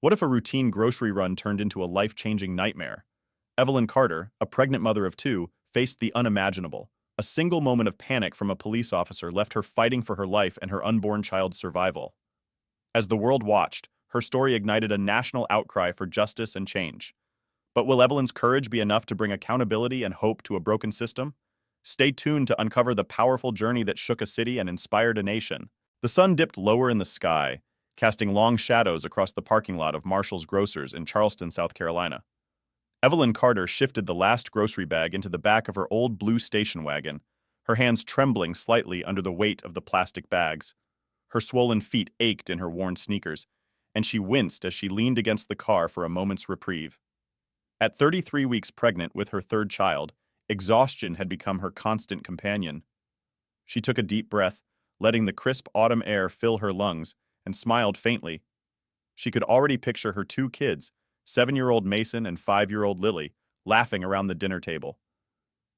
What if a routine grocery run turned into a life-changing nightmare? Evelyn Carter, a pregnant mother of two, faced the unimaginable. A single moment of panic from a police officer left her fighting for her life and her unborn child's survival. As the world watched, her story ignited a national outcry for justice and change. But will Evelyn's courage be enough to bring accountability and hope to a broken system? Stay tuned to uncover the powerful journey that shook a city and inspired a nation. The sun dipped lower in the sky, casting long shadows across the parking lot of Marshall's Grocers in Charleston, South Carolina. Evelyn Carter shifted the last grocery bag into the back of her old blue station wagon, her hands trembling slightly under the weight of the plastic bags. Her swollen feet ached in her worn sneakers, and she winced as she leaned against the car for a moment's reprieve. At 33 weeks pregnant with her third child, exhaustion had become her constant companion. She took a deep breath, letting the crisp autumn air fill her lungs, and smiled faintly. She could already picture her two kids, 7-year-old Mason and 5-year-old Lily, laughing around the dinner table.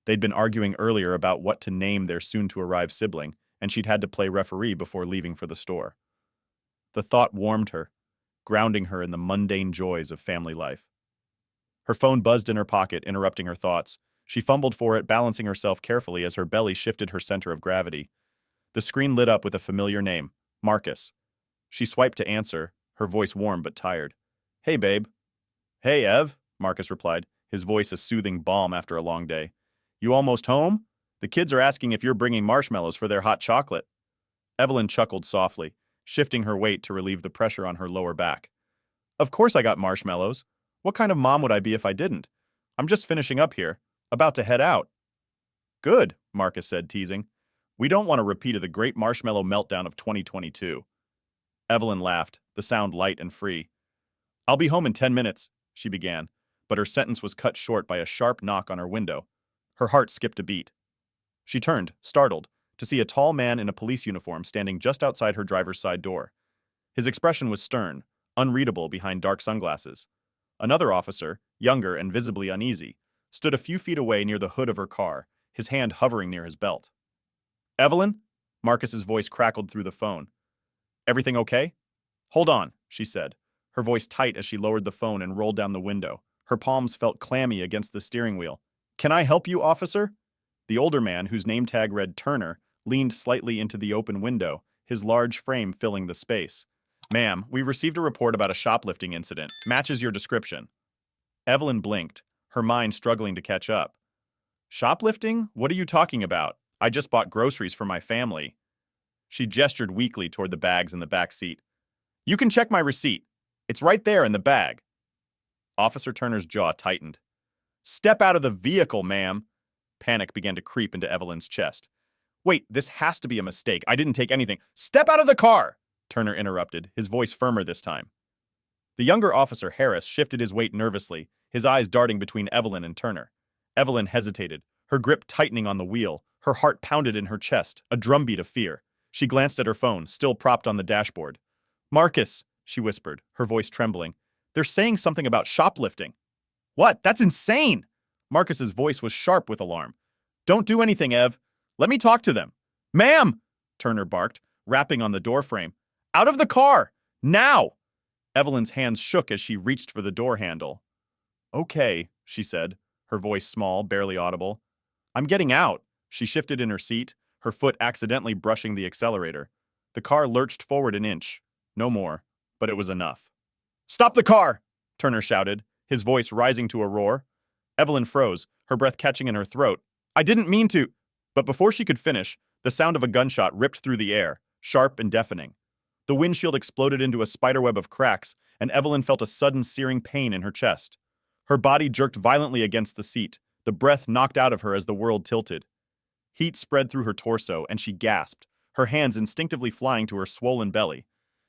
They'd been arguing earlier about what to name their soon-to-arrive sibling, and she'd had to play referee before leaving for the store. The thought warmed her, grounding her in the mundane joys of family life. Her phone buzzed in her pocket, interrupting her thoughts. She fumbled for it, balancing herself carefully as her belly shifted her center of gravity. The screen lit up with a familiar name, Marcus. She swiped to answer, her voice warm but tired. "Hey, babe." "Hey, Ev," Marcus replied, his voice a soothing balm after a long day. "You almost home? The kids are asking if you're bringing marshmallows for their hot chocolate." Evelyn chuckled softly, shifting her weight to relieve the pressure on her lower back. "Of course I got marshmallows. What kind of mom would I be if I didn't? I'm just finishing up here, about to head out." "Good," Marcus said, teasing. "We don't want a repeat of the great marshmallow meltdown of 2022. Evelyn laughed, the sound light and free. "I'll be home in 10 minutes, she began, but her sentence was cut short by a sharp knock on her window. Her heart skipped a beat. She turned, startled, to see a tall man in a police uniform standing just outside her driver's side door. His expression was stern, unreadable behind dark sunglasses. Another officer, younger and visibly uneasy, stood a few feet away near the hood of her car, his hand hovering near his belt. "Evelyn?" Marcus's voice crackled through the phone. "Everything okay?" "Hold on," she said, her voice tight as she lowered the phone and rolled down the window. Her palms felt clammy against the steering wheel. "Can I help you, officer?" The older man, whose name tag read Turner, leaned slightly into the open window, his large frame filling the space. "Ma'am, we received a report about a shoplifting incident. Matches your description." Evelyn blinked, her mind struggling to catch up. "Shoplifting? What are you talking about? I just bought groceries for my family." She gestured weakly toward the bags in the back seat. "You can check my receipt. It's right there in the bag." Officer Turner's jaw tightened. "Step out of the vehicle, ma'am." Panic began to creep into Evelyn's chest. "Wait, this has to be a mistake. I didn't take anything." "Step out of the car!" Turner interrupted, his voice firmer this time. The younger officer, Harris, shifted his weight nervously, his eyes darting between Evelyn and Turner. Evelyn hesitated, her grip tightening on the wheel. Her heart pounded in her chest, a drumbeat of fear. She glanced at her phone, still propped on the dashboard. "Marcus," she whispered, her voice trembling. "They're saying something about shoplifting." "What? That's insane!" Marcus's voice was sharp with alarm. "Don't do anything, Ev. Let me talk to them." "Ma'am!" Turner barked, rapping on the doorframe. "Out of the car! Now!" Evelyn's hands shook as she reached for the door handle. "Okay," she said, her voice small, barely audible. "I'm getting out." She shifted in her seat, her foot accidentally brushing the accelerator. The car lurched forward an inch. No more, but it was enough. "Stop the car!" Turner shouted, his voice rising to a roar. Evelyn froze, her breath catching in her throat. "I didn't mean to." But before she could finish, the sound of a gunshot ripped through the air, sharp and deafening. The windshield exploded into a spiderweb of cracks, and Evelyn felt a sudden searing pain in her chest. Her body jerked violently against the seat, the breath knocked out of her as the world tilted. Heat spread through her torso, and she gasped, her hands instinctively flying to her swollen belly.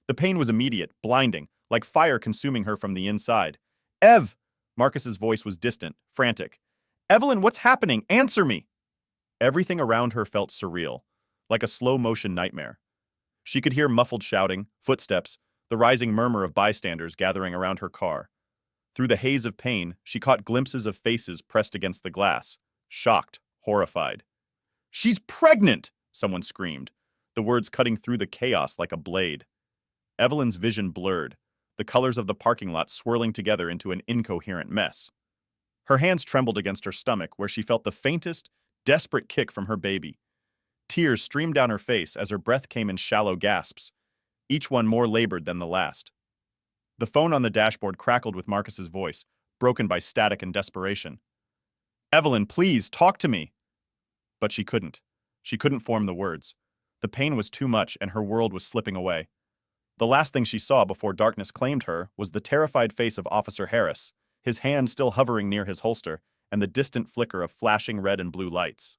The pain was immediate, blinding, like fire consuming her from the inside. "Ev!" Marcus's voice was distant, frantic. "Evelyn, what's happening? Answer me!" Everything around her felt surreal, like a slow-motion nightmare. She could hear muffled shouting, footsteps, the rising murmur of bystanders gathering around her car. Through the haze of pain, she caught glimpses of faces pressed against the glass, shocked, horrified. "She's pregnant!" someone screamed, the words cutting through the chaos like a blade. Evelyn's vision blurred, the colors of the parking lot swirling together into an incoherent mess. Her hands trembled against her stomach where she felt the faintest, desperate kick from her baby. Tears streamed down her face as her breath came in shallow gasps, each one more labored than the last. The phone on the dashboard crackled with Marcus's voice, broken by static and desperation. "Evelyn, please, talk to me!" But she couldn't. She couldn't form the words. The pain was too much and her world was slipping away. The last thing she saw before darkness claimed her was the terrified face of Officer Harris, his hand still hovering near his holster, and the distant flicker of flashing red and blue lights.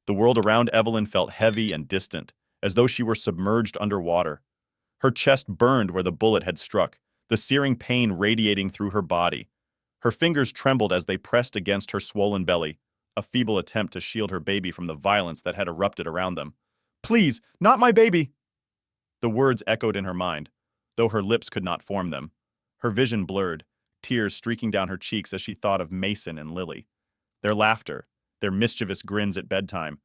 The world around Evelyn felt heavy and distant, as though she were submerged underwater. Her chest burned where the bullet had struck, the searing pain radiating through her body. Her fingers trembled as they pressed against her swollen belly, a feeble attempt to shield her baby from the violence that had erupted around them. "Please, not my baby!" The words echoed in her mind, though her lips could not form them. Her vision blurred, tears streaking down her cheeks as she thought of Mason and Lily. Their laughter, their mischievous grins at bedtime,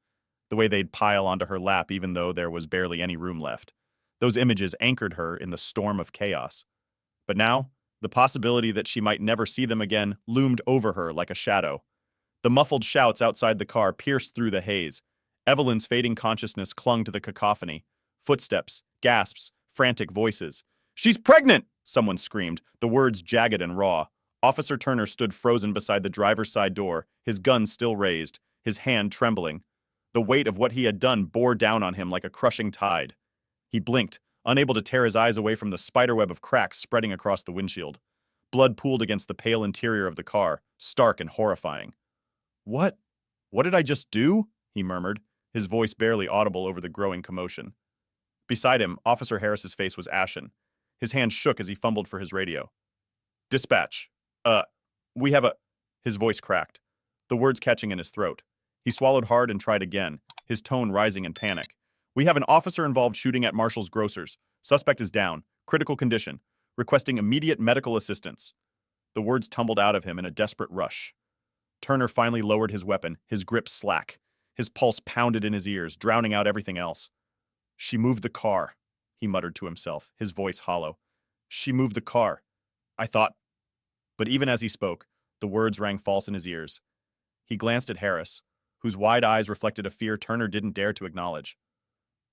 the way they'd pile onto her lap even though there was barely any room left. Those images anchored her in the storm of chaos. But now, the possibility that she might never see them again loomed over her like a shadow. The muffled shouts outside the car pierced through the haze. Evelyn's fading consciousness clung to the cacophony. Footsteps, gasps, frantic voices. "She's pregnant!" someone screamed, the words jagged and raw. Officer Turner stood frozen beside the driver's side door, his gun still raised, his hand trembling. The weight of what he had done bore down on him like a crushing tide. He blinked, unable to tear his eyes away from the spiderweb of cracks spreading across the windshield. Blood pooled against the pale interior of the car, stark and horrifying. What? What did I just do?" he murmured, his voice barely audible over the growing commotion. Beside him, Officer Harris's face was ashen. His hand shook as he fumbled for his radio. "Dispatch. We have a—" His voice cracked, the words catching in his throat. He swallowed hard and tried again, his tone rising in panic. "We have an officer involved shooting at Marshall's Grocers. Suspect is down. Critical condition. Requesting immediate medical assistance." The words tumbled out of him in a desperate rush. Turner finally lowered his weapon, his grip slack. His pulse pounded in his ears, drowning out everything else. "She moved the car," he muttered to himself, his voice hollow. "She moved the car. I thought—" But even as he spoke, the words rang false in his ears. He glanced at Harris, whose wide eyes reflected a fear Turner didn't dare to acknowledge.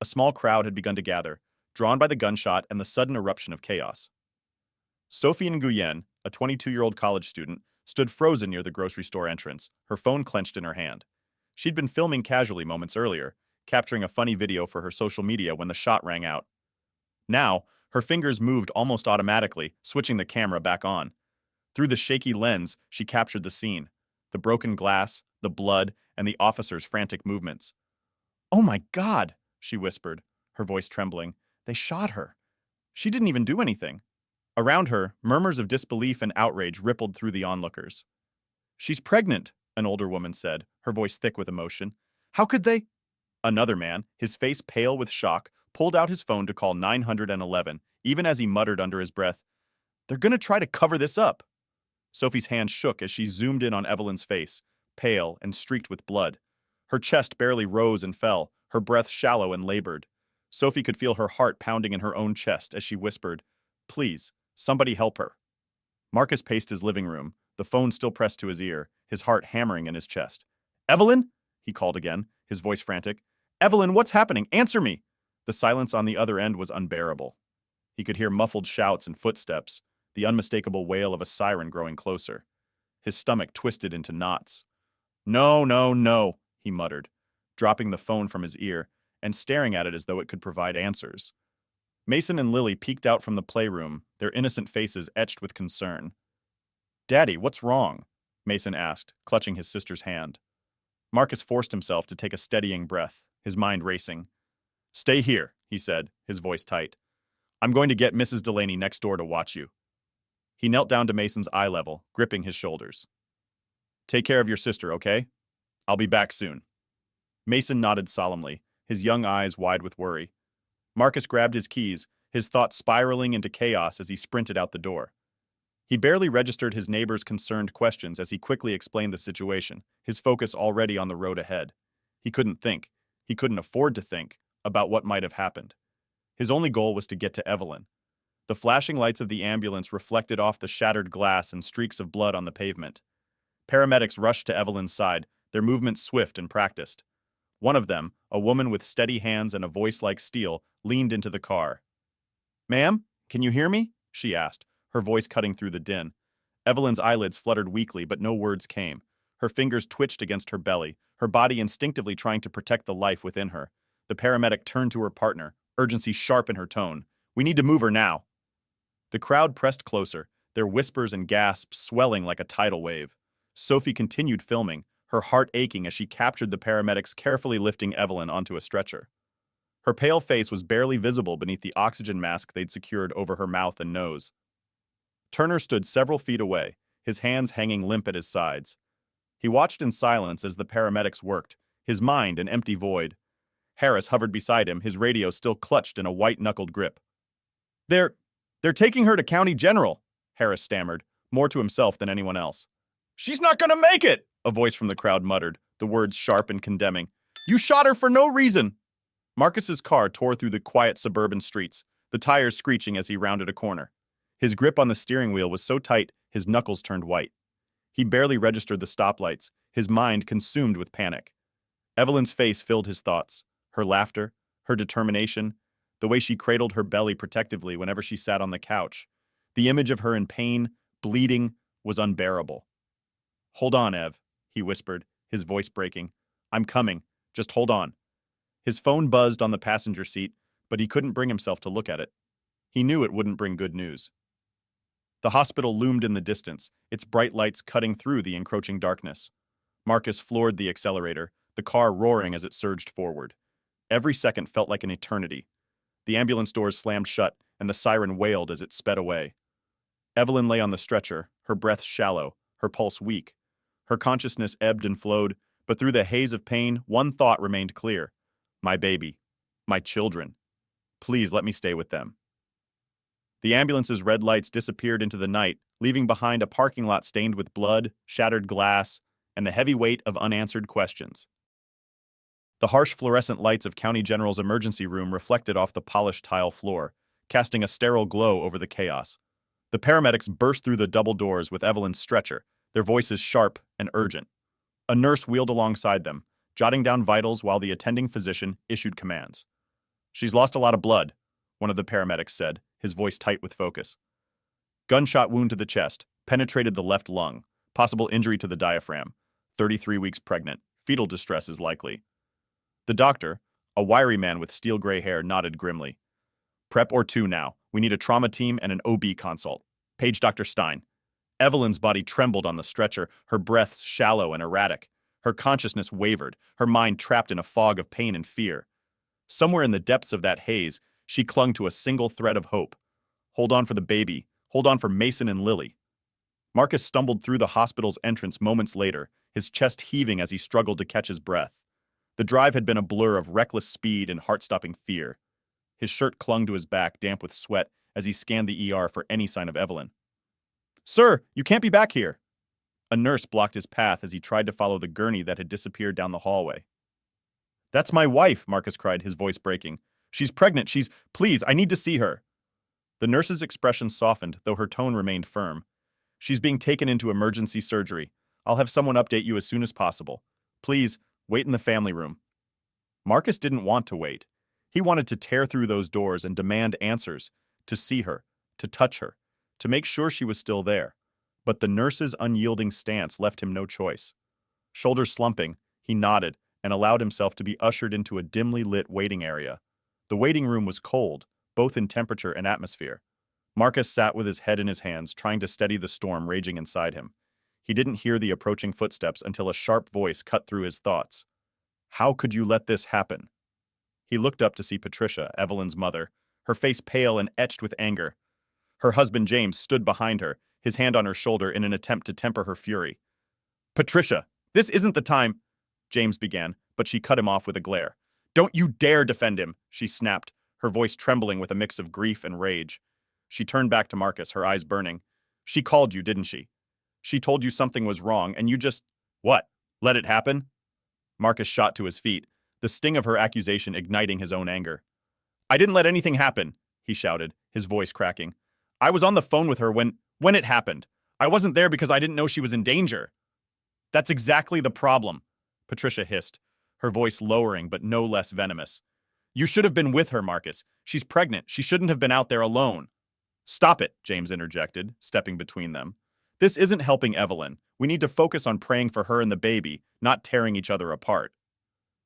A small crowd had begun to gather, drawn by the gunshot and the sudden eruption of chaos. Sophie Nguyen, a 22-year-old college student, stood frozen near the grocery store entrance, her phone clenched in her hand. She'd been filming casually moments earlier, capturing a funny video for her social media when the shot rang out. Now, her fingers moved almost automatically, switching the camera back on. Through the shaky lens, she captured the scene, the broken glass, the blood, and the officer's frantic movements. "Oh my God," she whispered, her voice trembling. "They shot her. She didn't even do anything." Around her, murmurs of disbelief and outrage rippled through the onlookers. "She's pregnant," an older woman said, her voice thick with emotion. "How could they—" Another man, his face pale with shock, pulled out his phone to call 911, even as he muttered under his breath, "They're gonna try to cover this up." Sophie's hand shook as she zoomed in on Evelyn's face, pale and streaked with blood. Her chest barely rose and fell, her breath shallow and labored. Sophie could feel her heart pounding in her own chest as she whispered, "Please, somebody help her." Marcus paced his living room, the phone still pressed to his ear, his heart hammering in his chest. "Evelyn?" he called again, his voice frantic. "Evelyn, what's happening? Answer me!" The silence on the other end was unbearable. He could hear muffled shouts and footsteps, the unmistakable wail of a siren growing closer. His stomach twisted into knots. "No, no, no," he muttered, dropping the phone from his ear and staring at it as though it could provide answers. Mason and Lily peeked out from the playroom, their innocent faces etched with concern. "Daddy, what's wrong?" Mason asked, clutching his sister's hand. Marcus forced himself to take a steadying breath, his mind racing. "Stay here," he said, his voice tight. "I'm going to get Mrs. Delaney next door to watch you." He knelt down to Mason's eye level, gripping his shoulders. "Take care of your sister, okay? I'll be back soon." Mason nodded solemnly, his young eyes wide with worry. Marcus grabbed his keys, his thoughts spiraling into chaos as he sprinted out the door. He barely registered his neighbor's concerned questions as he quickly explained the situation, his focus already on the road ahead. He couldn't think, he couldn't afford to think, about what might have happened. His only goal was to get to Evelyn. The flashing lights of the ambulance reflected off the shattered glass and streaks of blood on the pavement. Paramedics rushed to Evelyn's side, their movements swift and practiced. One of them, a woman with steady hands and a voice like steel, leaned into the car. "Ma'am, can you hear me?" she asked, her voice cutting through the din. Evelyn's eyelids fluttered weakly, but no words came. Her fingers twitched against her belly, her body instinctively trying to protect the life within her. The paramedic turned to her partner, urgency sharp in her tone. "We need to move her now." The crowd pressed closer, their whispers and gasps swelling like a tidal wave. Sophie continued filming, her heart aching as she captured the paramedics carefully lifting Evelyn onto a stretcher. Her pale face was barely visible beneath the oxygen mask they'd secured over her mouth and nose. Turner stood several feet away, his hands hanging limp at his sides. He watched in silence as the paramedics worked, his mind an empty void. Harris hovered beside him, his radio still clutched in a white-knuckled grip. They're taking her to County General," Harris stammered, more to himself than anyone else. "She's not gonna make it!" a voice from the crowd muttered, the words sharp and condemning. "You shot her for no reason!" Marcus's car tore through the quiet suburban streets, the tires screeching as he rounded a corner. His grip on the steering wheel was so tight, his knuckles turned white. He barely registered the stoplights, his mind consumed with panic. Evelyn's face filled his thoughts, her laughter, her determination, the way she cradled her belly protectively whenever she sat on the couch. The image of her in pain, bleeding, was unbearable. "Hold on, Ev," he whispered, his voice breaking. "I'm coming. Just hold on." His phone buzzed on the passenger seat, but he couldn't bring himself to look at it. He knew it wouldn't bring good news. The hospital loomed in the distance, its bright lights cutting through the encroaching darkness. Marcus floored the accelerator, the car roaring as it surged forward. Every second felt like an eternity. The ambulance doors slammed shut, and the siren wailed as it sped away. Evelyn lay on the stretcher, her breath shallow, her pulse weak. Her consciousness ebbed and flowed, but through the haze of pain, one thought remained clear. My baby. My children. Please let me stay with them. The ambulance's red lights disappeared into the night, leaving behind a parking lot stained with blood, shattered glass, and the heavy weight of unanswered questions. The harsh fluorescent lights of County General's emergency room reflected off the polished tile floor, casting a sterile glow over the chaos. The paramedics burst through the double doors with Evelyn's stretcher, their voices sharp and urgent. A nurse wheeled alongside them, jotting down vitals while the attending physician issued commands. "She's lost a lot of blood," one of the paramedics said, his voice tight with focus. "Gunshot wound to the chest, penetrated the left lung, possible injury to the diaphragm, 33 weeks pregnant, fetal distress is likely." The doctor, a wiry man with steel gray hair, nodded grimly. "Prep or two now. We need a trauma team and an OB consult. Page Dr. Stein." Evelyn's body trembled on the stretcher, her breaths shallow and erratic. Her consciousness wavered, her mind trapped in a fog of pain and fear. Somewhere in the depths of that haze, she clung to a single thread of hope. Hold on for the baby. Hold on for Mason and Lily. Marcus stumbled through the hospital's entrance moments later, his chest heaving as he struggled to catch his breath. The drive had been a blur of reckless speed and heart-stopping fear. His shirt clung to his back, damp with sweat, as he scanned the ER for any sign of Evelyn. "Sir, you can't be back here." A nurse blocked his path as he tried to follow the gurney that had disappeared down the hallway. "That's my wife," Marcus cried, his voice breaking. "She's pregnant. Please, I need to see her." The nurse's expression softened, though her tone remained firm. "She's being taken into emergency surgery. I'll have someone update you as soon as possible. Please, wait in the family room." Marcus didn't want to wait. He wanted to tear through those doors and demand answers, to see her, to touch her, to make sure she was still there. But the nurse's unyielding stance left him no choice. Shoulders slumping, he nodded and allowed himself to be ushered into a dimly lit waiting area. The waiting room was cold, both in temperature and atmosphere. Marcus sat with his head in his hands, trying to steady the storm raging inside him. He didn't hear the approaching footsteps until a sharp voice cut through his thoughts. "How could you let this happen?" He looked up to see Patricia, Evelyn's mother, her face pale and etched with anger. Her husband James stood behind her, his hand on her shoulder in an attempt to temper her fury. "Patricia, this isn't the time," James began, but she cut him off with a glare. "Don't you dare defend him," she snapped, her voice trembling with a mix of grief and rage. She turned back to Marcus, her eyes burning. "She called you, didn't she? She told you something was wrong, and you just, what, let it happen?" Marcus shot to his feet, the sting of her accusation igniting his own anger. "I didn't let anything happen," he shouted, his voice cracking. I was on the phone with her when it happened. I wasn't there because I didn't know she was in danger. That's exactly the problem, Patricia hissed, her voice lowering but no less venomous. You should have been with her, Marcus. She's pregnant. She shouldn't have been out there alone. Stop it, James interjected, stepping between them. This isn't helping Evelyn. We need to focus on praying for her and the baby, not tearing each other apart.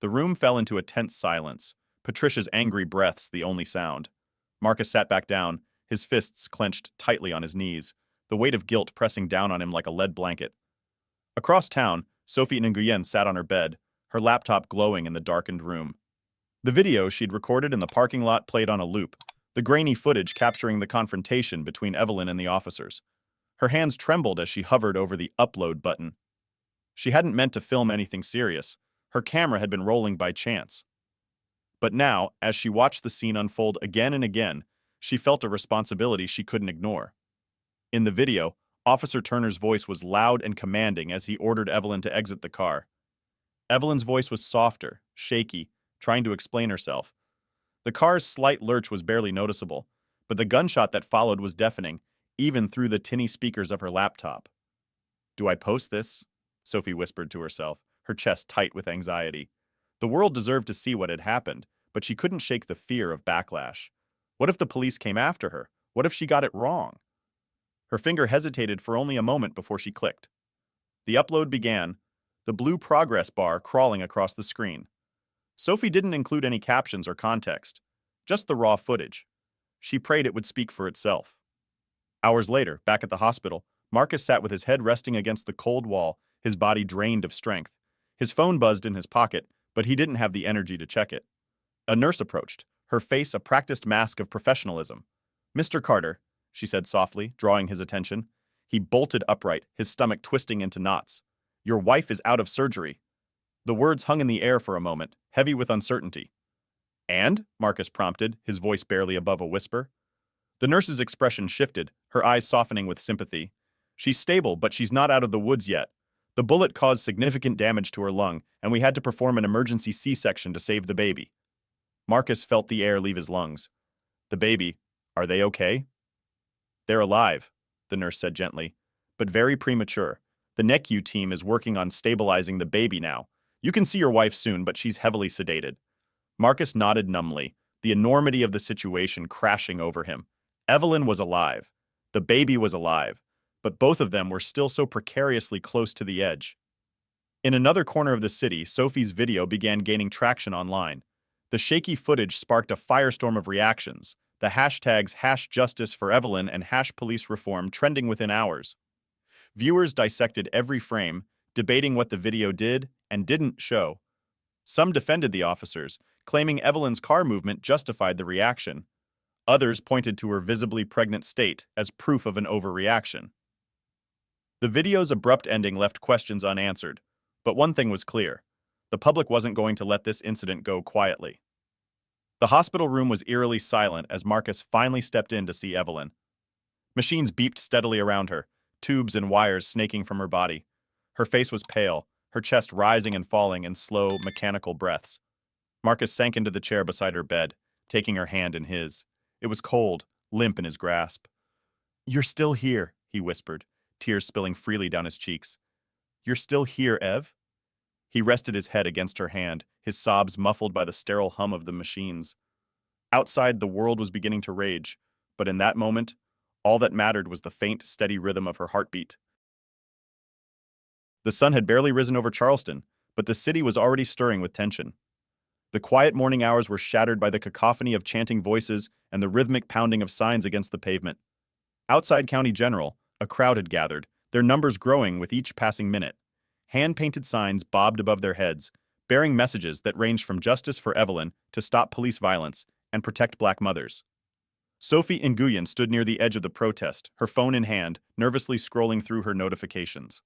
The room fell into a tense silence, Patricia's angry breaths the only sound. Marcus sat back down, his fists clenched tightly on his knees, the weight of guilt pressing down on him like a lead blanket. Across town, Sophie Nguyen sat on her bed, her laptop glowing in the darkened room. The video she'd recorded in the parking lot played on a loop, the grainy footage capturing the confrontation between Evelyn and the officers. Her hands trembled as she hovered over the upload button. She hadn't meant to film anything serious. Her camera had been rolling by chance. But now, as she watched the scene unfold again and again, she felt a responsibility she couldn't ignore. In the video, Officer Turner's voice was loud and commanding as he ordered Evelyn to exit the car. Evelyn's voice was softer, shaky, trying to explain herself. The car's slight lurch was barely noticeable, but the gunshot that followed was deafening, even through the tinny speakers of her laptop. Do I post this? Sophie whispered to herself, her chest tight with anxiety. The world deserved to see what had happened, but she couldn't shake the fear of backlash. What if the police came after her? What if she got it wrong? Her finger hesitated for only a moment before she clicked. The upload began, the blue progress bar crawling across the screen. Sophie didn't include any captions or context, just the raw footage. She prayed it would speak for itself. Hours later, back at the hospital, Marcus sat with his head resting against the cold wall, his body drained of strength. His phone buzzed in his pocket, but he didn't have the energy to check it. A nurse approached, her face a practiced mask of professionalism. "Mr. Carter," she said softly, drawing his attention. He bolted upright, his stomach twisting into knots. "Your wife is out of surgery." The words hung in the air for a moment, heavy with uncertainty. "And?" Marcus prompted, his voice barely above a whisper. The nurse's expression shifted, her eyes softening with sympathy. "She's stable, but she's not out of the woods yet. The bullet caused significant damage to her lung, and we had to perform an emergency C-section to save the baby." Marcus felt the air leave his lungs. "The baby, are they okay?" "They're alive," the nurse said gently, "but very premature. The NECU team is working on stabilizing the baby now. You can see your wife soon, but she's heavily sedated." Marcus nodded numbly, the enormity of the situation crashing over him. Evelyn was alive. The baby was alive. But both of them were still so precariously close to the edge. In another corner of the city, Sophie's video began gaining traction online. The shaky footage sparked a firestorm of reactions, the hashtags #JusticeForEvelyn and #PoliceReform trending within hours. Viewers dissected every frame, debating what the video did and didn't show. Some defended the officers, claiming Evelyn's car movement justified the reaction. Others pointed to her visibly pregnant state as proof of an overreaction. The video's abrupt ending left questions unanswered, but one thing was clear. The public wasn't going to let this incident go quietly. The hospital room was eerily silent as Marcus finally stepped in to see Evelyn. Machines beeped steadily around her, tubes and wires snaking from her body. Her face was pale, her chest rising and falling in slow, mechanical breaths. Marcus sank into the chair beside her bed, taking her hand in his. It was cold, limp in his grasp. "You're still here," he whispered, tears spilling freely down his cheeks. "You're still here, Ev?" He rested his head against her hand, his sobs muffled by the sterile hum of the machines. Outside, the world was beginning to rage, but in that moment, all that mattered was the faint, steady rhythm of her heartbeat. The sun had barely risen over Charleston, but the city was already stirring with tension. The quiet morning hours were shattered by the cacophony of chanting voices and the rhythmic pounding of signs against the pavement. Outside County General, a crowd had gathered, their numbers growing with each passing minute. Hand-painted signs bobbed above their heads, bearing messages that ranged from justice for Evelyn to stop police violence and protect black mothers. Sophie Nguyen stood near the edge of the protest, her phone in hand, nervously scrolling through her notifications.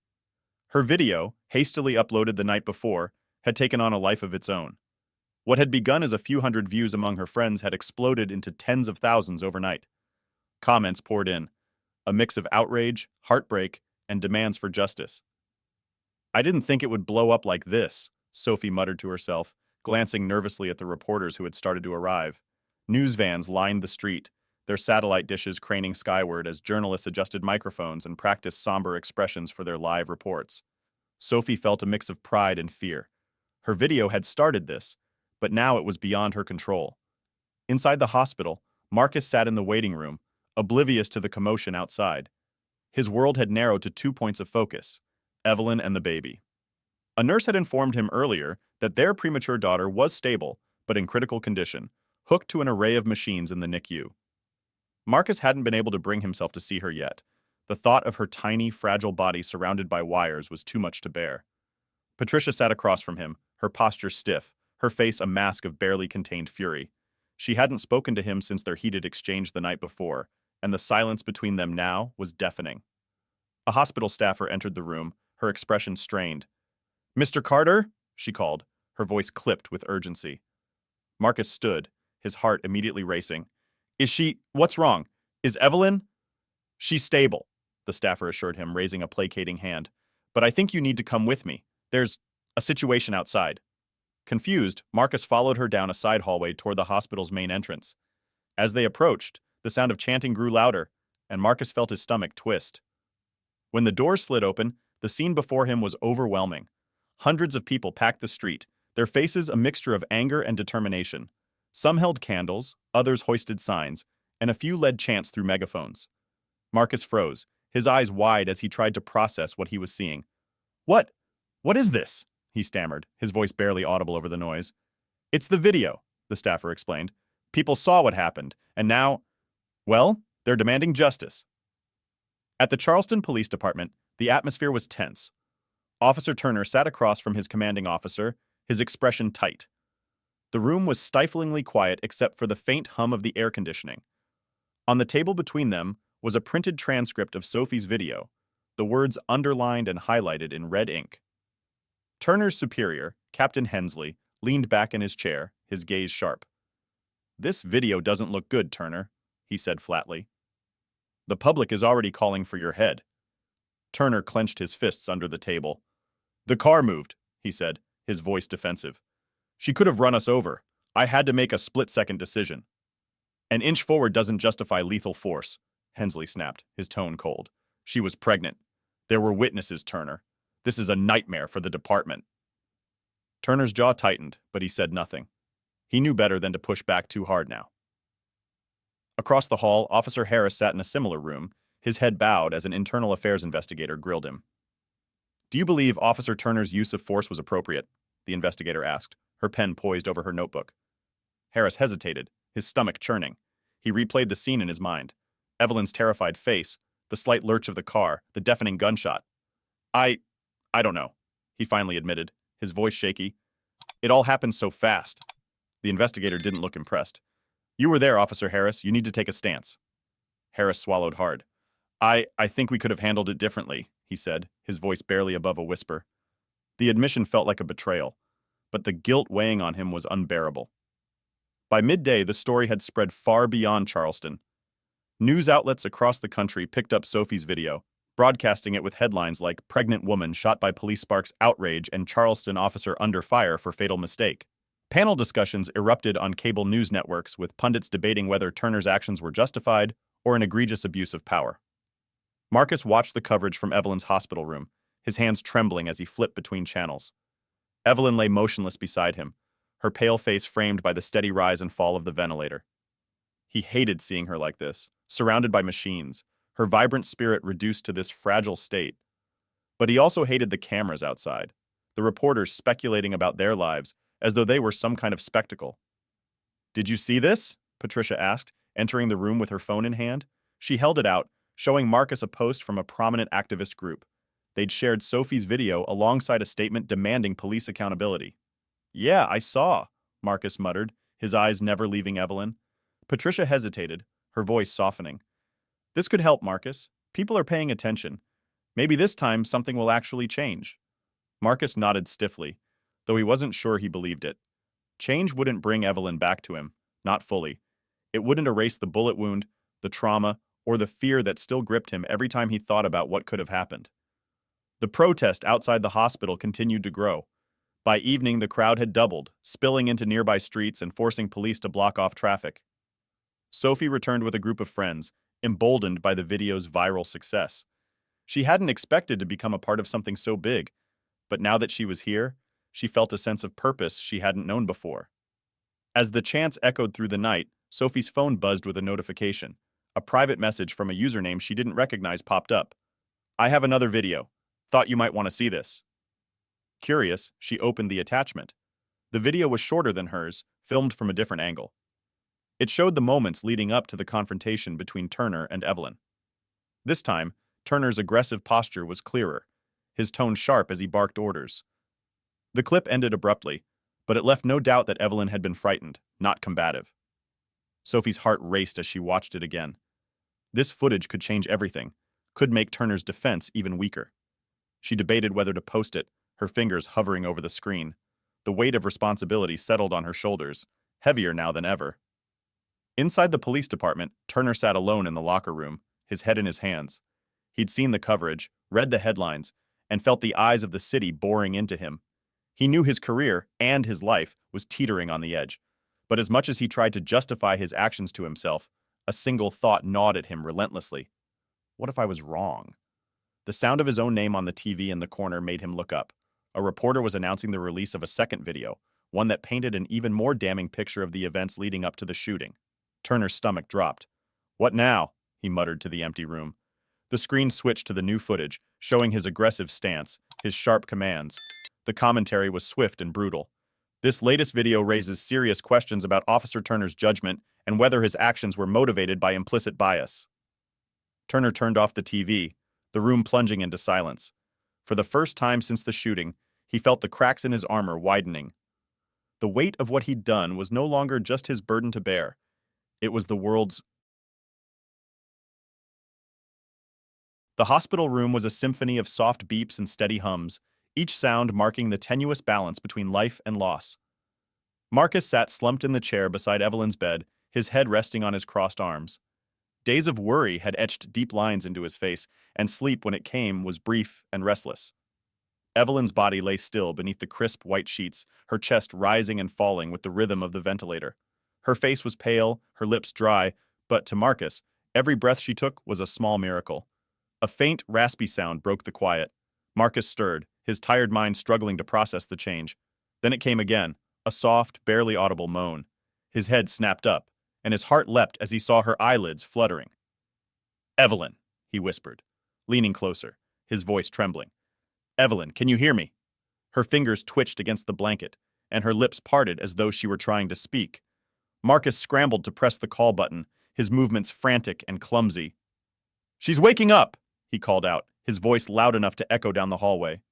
Her video, hastily uploaded the night before, had taken on a life of its own. What had begun as a few hundred views among her friends had exploded into tens of thousands overnight. Comments poured in, a mix of outrage, heartbreak, and demands for justice. "I didn't think it would blow up like this," Sophie muttered to herself, glancing nervously at the reporters who had started to arrive. News vans lined the street, their satellite dishes craning skyward as journalists adjusted microphones and practiced somber expressions for their live reports. Sophie felt a mix of pride and fear. Her video had started this, but now it was beyond her control. Inside the hospital, Marcus sat in the waiting room, oblivious to the commotion outside. His world had narrowed to 2 points of focus: Evelyn and the baby. A nurse had informed him earlier that their premature daughter was stable, but in critical condition, hooked to an array of machines in the NICU. Marcus hadn't been able to bring himself to see her yet. The thought of her tiny, fragile body surrounded by wires was too much to bear. Patricia sat across from him, her posture stiff, her face a mask of barely contained fury. She hadn't spoken to him since their heated exchange the night before, and the silence between them now was deafening. A hospital staffer entered the room, her expression strained. "Mr. Carter?" she called, her voice clipped with urgency. Marcus stood, his heart immediately racing. What's wrong? Is Evelyn?" "She's stable," the staffer assured him, raising a placating hand. "But I think you need to come with me. There's a situation outside." Confused, Marcus followed her down a side hallway toward the hospital's main entrance. As they approached, the sound of chanting grew louder, and Marcus felt his stomach twist. When the doors slid open, the scene before him was overwhelming. Hundreds of people packed the street, their faces a mixture of anger and determination. Some held candles, others hoisted signs, and a few led chants through megaphones. Marcus froze, his eyes wide as he tried to process what he was seeing. What is this?" he stammered, his voice barely audible over the noise. "It's the video," the staffer explained. "People saw what happened, and now, well, they're demanding justice." At the Charleston Police Department, the atmosphere was tense. Officer Turner sat across from his commanding officer, his expression tight. The room was stiflingly quiet except for the faint hum of the air conditioning. On the table between them was a printed transcript of Sophie's video, the words underlined and highlighted in red ink. Turner's superior, Captain Hensley, leaned back in his chair, his gaze sharp. "This video doesn't look good, Turner," he said flatly. "The public is already calling for your head." Turner clenched his fists under the table. "The car moved," he said, his voice defensive. "She could have run us over. I had to make a split-second decision." "An inch forward doesn't justify lethal force," Hensley snapped, his tone cold. "She was pregnant. There were witnesses, Turner. This is a nightmare for the department." Turner's jaw tightened, but he said nothing. He knew better than to push back too hard now. Across the hall, Officer Harris sat in a similar room, his head bowed as an internal affairs investigator grilled him. "Do you believe Officer Turner's use of force was appropriate?" the investigator asked, her pen poised over her notebook. Harris hesitated, his stomach churning. He replayed the scene in his mind. Evelyn's terrified face, the slight lurch of the car, the deafening gunshot. I don't know," he finally admitted, his voice shaky. "It all happened so fast." The investigator didn't look impressed. "You were there, Officer Harris. You need to take a stance." Harris swallowed hard. I think we could have handled it differently," he said, his voice barely above a whisper. The admission felt like a betrayal, but the guilt weighing on him was unbearable. By midday, the story had spread far beyond Charleston. News outlets across the country picked up Sophie's video, broadcasting it with headlines like "Pregnant Woman Shot by Police Sparks Outrage" and "Charleston Officer Under Fire for Fatal Mistake." Panel discussions erupted on cable news networks with pundits debating whether Turner's actions were justified or an egregious abuse of power. Marcus watched the coverage from Evelyn's hospital room, his hands trembling as he flipped between channels. Evelyn lay motionless beside him, her pale face framed by the steady rise and fall of the ventilator. He hated seeing her like this, surrounded by machines, her vibrant spirit reduced to this fragile state. But he also hated the cameras outside, the reporters speculating about their lives as though they were some kind of spectacle. "Did you see this?" Patricia asked, entering the room with her phone in hand. She held it out, showing Marcus a post from a prominent activist group. They'd shared Sophie's video alongside a statement demanding police accountability. "Yeah, I saw," Marcus muttered, his eyes never leaving Evelyn. Patricia hesitated, her voice softening. "This could help, Marcus. People are paying attention. Maybe this time something will actually change." Marcus nodded stiffly, though he wasn't sure he believed it. Change wouldn't bring Evelyn back to him, not fully. It wouldn't erase the bullet wound, the trauma, or the fear that still gripped him every time he thought about what could have happened. The protest outside the hospital continued to grow. By evening, the crowd had doubled, spilling into nearby streets and forcing police to block off traffic. Sophie returned with a group of friends, emboldened by the video's viral success. She hadn't expected to become a part of something so big, but now that she was here, she felt a sense of purpose she hadn't known before. As the chants echoed through the night, Sophie's phone buzzed with a notification. A private message from a username she didn't recognize popped up. "I have another video. Thought you might want to see this." Curious, she opened the attachment. The video was shorter than hers, filmed from a different angle. It showed the moments leading up to the confrontation between Turner and Evelyn. This time, Turner's aggressive posture was clearer, his tone sharp as he barked orders. The clip ended abruptly, but it left no doubt that Evelyn had been frightened, not combative. Sophie's heart raced as she watched it again. This footage could change everything, could make Turner's defense even weaker. She debated whether to post it, her fingers hovering over the screen. The weight of responsibility settled on her shoulders, heavier now than ever. Inside the police department, Turner sat alone in the locker room, his head in his hands. He'd seen the coverage, read the headlines, and felt the eyes of the city boring into him. He knew his career and his life was teetering on the edge, but as much as he tried to justify his actions to himself, a single thought gnawed at him relentlessly. What if I was wrong? The sound of his own name on the TV in the corner made him look up. A reporter was announcing the release of a second video, one that painted an even more damning picture of the events leading up to the shooting. Turner's stomach dropped. "What now?" he muttered to the empty room. The screen switched to the new footage, showing his aggressive stance, his sharp commands. The commentary was swift and brutal. "This latest video raises serious questions about Officer Turner's judgment and whether his actions were motivated by implicit bias." Turner turned off the TV, the room plunging into silence. For the first time since the shooting, he felt the cracks in his armor widening. The weight of what he'd done was no longer just his burden to bear. It was the world's. The hospital room was a symphony of soft beeps and steady hums, each sound marking the tenuous balance between life and loss. Marcus sat slumped in the chair beside Evelyn's bed, his head resting on his crossed arms. Days of worry had etched deep lines into his face, and sleep, when it came, was brief and restless. Evelyn's body lay still beneath the crisp white sheets, her chest rising and falling with the rhythm of the ventilator. Her face was pale, her lips dry, but to Marcus, every breath she took was a small miracle. A faint, raspy sound broke the quiet. Marcus stirred, his tired mind struggling to process the change. Then it came again, a soft, barely audible moan. His head snapped up, and his heart leapt as he saw her eyelids fluttering. "Evelyn," he whispered, leaning closer, his voice trembling. "Evelyn, can you hear me?" Her fingers twitched against the blanket, and her lips parted as though she were trying to speak. Marcus scrambled to press the call button, his movements frantic and clumsy. "She's waking up!" he called out, his voice loud enough to echo down the hallway.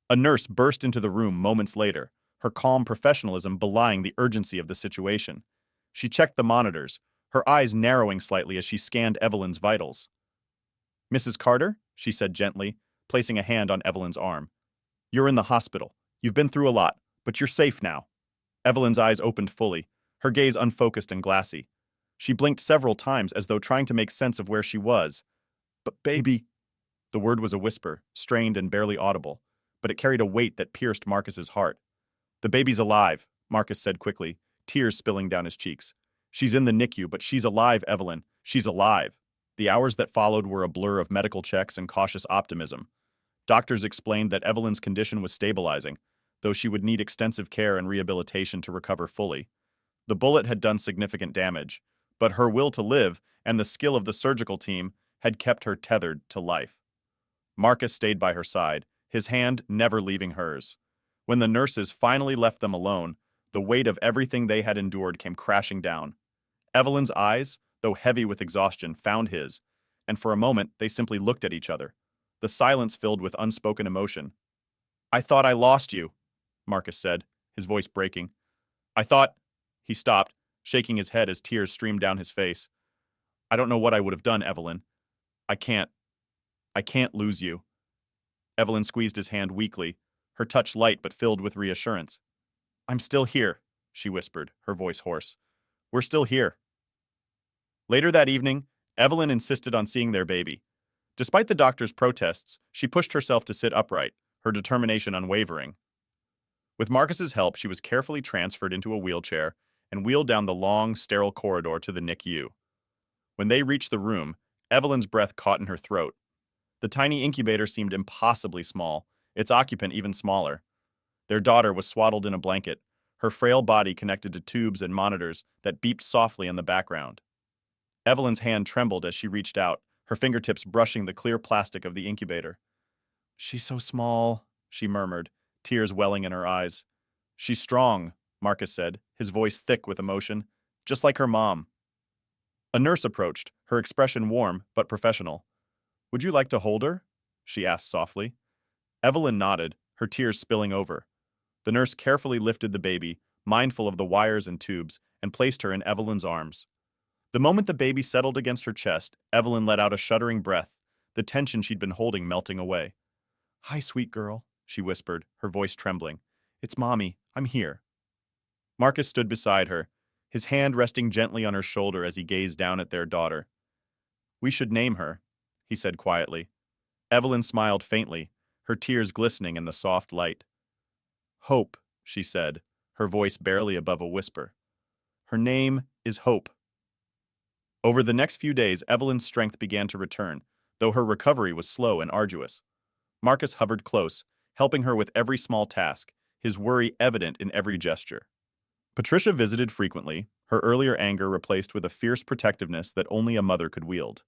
A nurse burst into the room moments later, her calm professionalism belying the urgency of the situation. She checked the monitors, her eyes narrowing slightly as she scanned Evelyn's vitals. "Mrs. Carter," she said gently, placing a hand on Evelyn's arm. "You're in the hospital. You've been through a lot, but you're safe now." Evelyn's eyes opened fully, her gaze unfocused and glassy. She blinked several times as though trying to make sense of where she was. "But baby—" The word was a whisper, strained and barely audible, but it carried a weight that pierced Marcus's heart. "The baby's alive," Marcus said quickly, tears spilling down his cheeks. "She's in the NICU, but she's alive, Evelyn. She's alive." The hours that followed were a blur of medical checks and cautious optimism. Doctors explained that Evelyn's condition was stabilizing, though she would need extensive care and rehabilitation to recover fully. The bullet had done significant damage, but her will to live and the skill of the surgical team had kept her tethered to life. Marcus stayed by her side, his hand never leaving hers. When the nurses finally left them alone, the weight of everything they had endured came crashing down. Evelyn's eyes, though heavy with exhaustion, found his, and for a moment they simply looked at each other, the silence filled with unspoken emotion. "I thought I lost you," Marcus said, his voice breaking. "I thought—" He stopped, shaking his head as tears streamed down his face. "I don't know what I would have done, Evelyn. I can't lose you." Evelyn squeezed his hand weakly, her touch light but filled with reassurance. "I'm still here," she whispered, her voice hoarse. "We're still here." Later that evening, Evelyn insisted on seeing their baby. Despite the doctor's protests, she pushed herself to sit upright, her determination unwavering. With Marcus's help, she was carefully transferred into a wheelchair and wheeled down the long, sterile corridor to the NICU. When they reached the room, Evelyn's breath caught in her throat. The tiny incubator seemed impossibly small, its occupant even smaller. Their daughter was swaddled in a blanket, her frail body connected to tubes and monitors that beeped softly in the background. Evelyn's hand trembled as she reached out, her fingertips brushing the clear plastic of the incubator. "She's so small," she murmured, tears welling in her eyes. "She's strong," Marcus said, his voice thick with emotion, "just like her mom." A nurse approached, her expression warm but professional. "Would you like to hold her?" she asked softly. Evelyn nodded, her tears spilling over. The nurse carefully lifted the baby, mindful of the wires and tubes, and placed her in Evelyn's arms. The moment the baby settled against her chest, Evelyn let out a shuddering breath, the tension she'd been holding melting away. "Hi, sweet girl," she whispered, her voice trembling. "It's Mommy. I'm here." Marcus stood beside her, his hand resting gently on her shoulder as he gazed down at their daughter. "We should name her," he said quietly. Evelyn smiled faintly, her tears glistening in the soft light. "Hope," she said, her voice barely above a whisper. "Her name is Hope." Over the next few days, Evelyn's strength began to return, though her recovery was slow and arduous. Marcus hovered close, helping her with every small task, his worry evident in every gesture. Patricia visited frequently, her earlier anger replaced with a fierce protectiveness that only a mother could wield.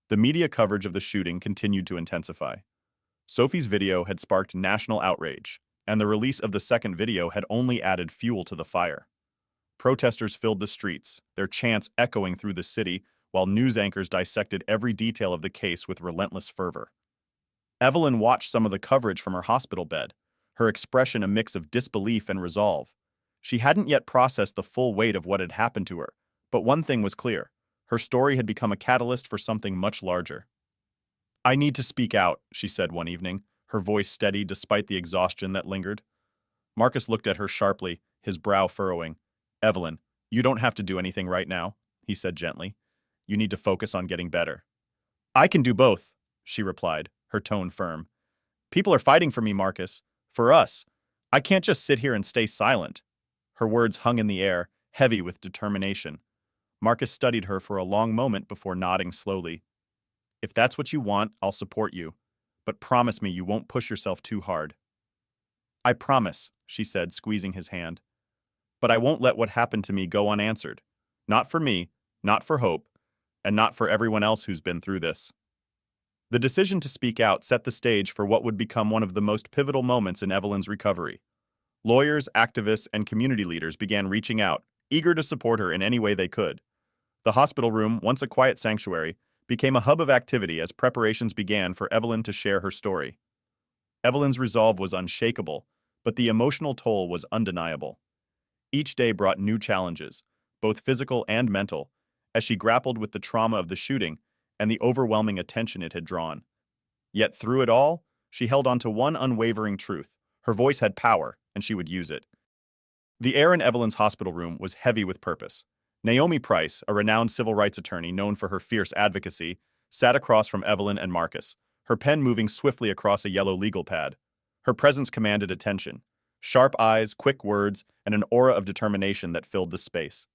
The media coverage of the shooting continued to intensify. Sophie's video had sparked national outrage, and the release of the second video had only added fuel to the fire. Protesters filled the streets, their chants echoing through the city, while news anchors dissected every detail of the case with relentless fervor. Evelyn watched some of the coverage from her hospital bed, her expression a mix of disbelief and resolve. She hadn't yet processed the full weight of what had happened to her, but one thing was clear. Her story had become a catalyst for something much larger. "I need to speak out," she said one evening, her voice steady despite the exhaustion that lingered. Marcus looked at her sharply, his brow furrowing. "Evelyn, you don't have to do anything right now," he said gently. "You need to focus on getting better." "I can do both," she replied, her tone firm. "People are fighting for me, Marcus. For us. I can't just sit here and stay silent." Her words hung in the air, heavy with determination. Marcus studied her for a long moment before nodding slowly. "If that's what you want, I'll support you. But promise me you won't push yourself too hard." "I promise," she said, squeezing his hand. "But I won't let what happened to me go unanswered. Not for me, not for Hope, and not for everyone else who's been through this." The decision to speak out set the stage for what would become one of the most pivotal moments in Evelyn's recovery. Lawyers, activists, and community leaders began reaching out, eager to support her in any way they could. The hospital room, once a quiet sanctuary, became a hub of activity as preparations began for Evelyn to share her story. Evelyn's resolve was unshakable, but the emotional toll was undeniable. Each day brought new challenges, both physical and mental, as she grappled with the trauma of the shooting and the overwhelming attention it had drawn. Yet through it all, she held on to one unwavering truth. Her voice had power, and she would use it. The air in Evelyn's hospital room was heavy with purpose. Naomi Price, a renowned civil rights attorney known for her fierce advocacy, sat across from Evelyn and Marcus, her pen moving swiftly across a yellow legal pad. Her presence commanded attention. Sharp eyes, quick words, and an aura of determination that filled the space.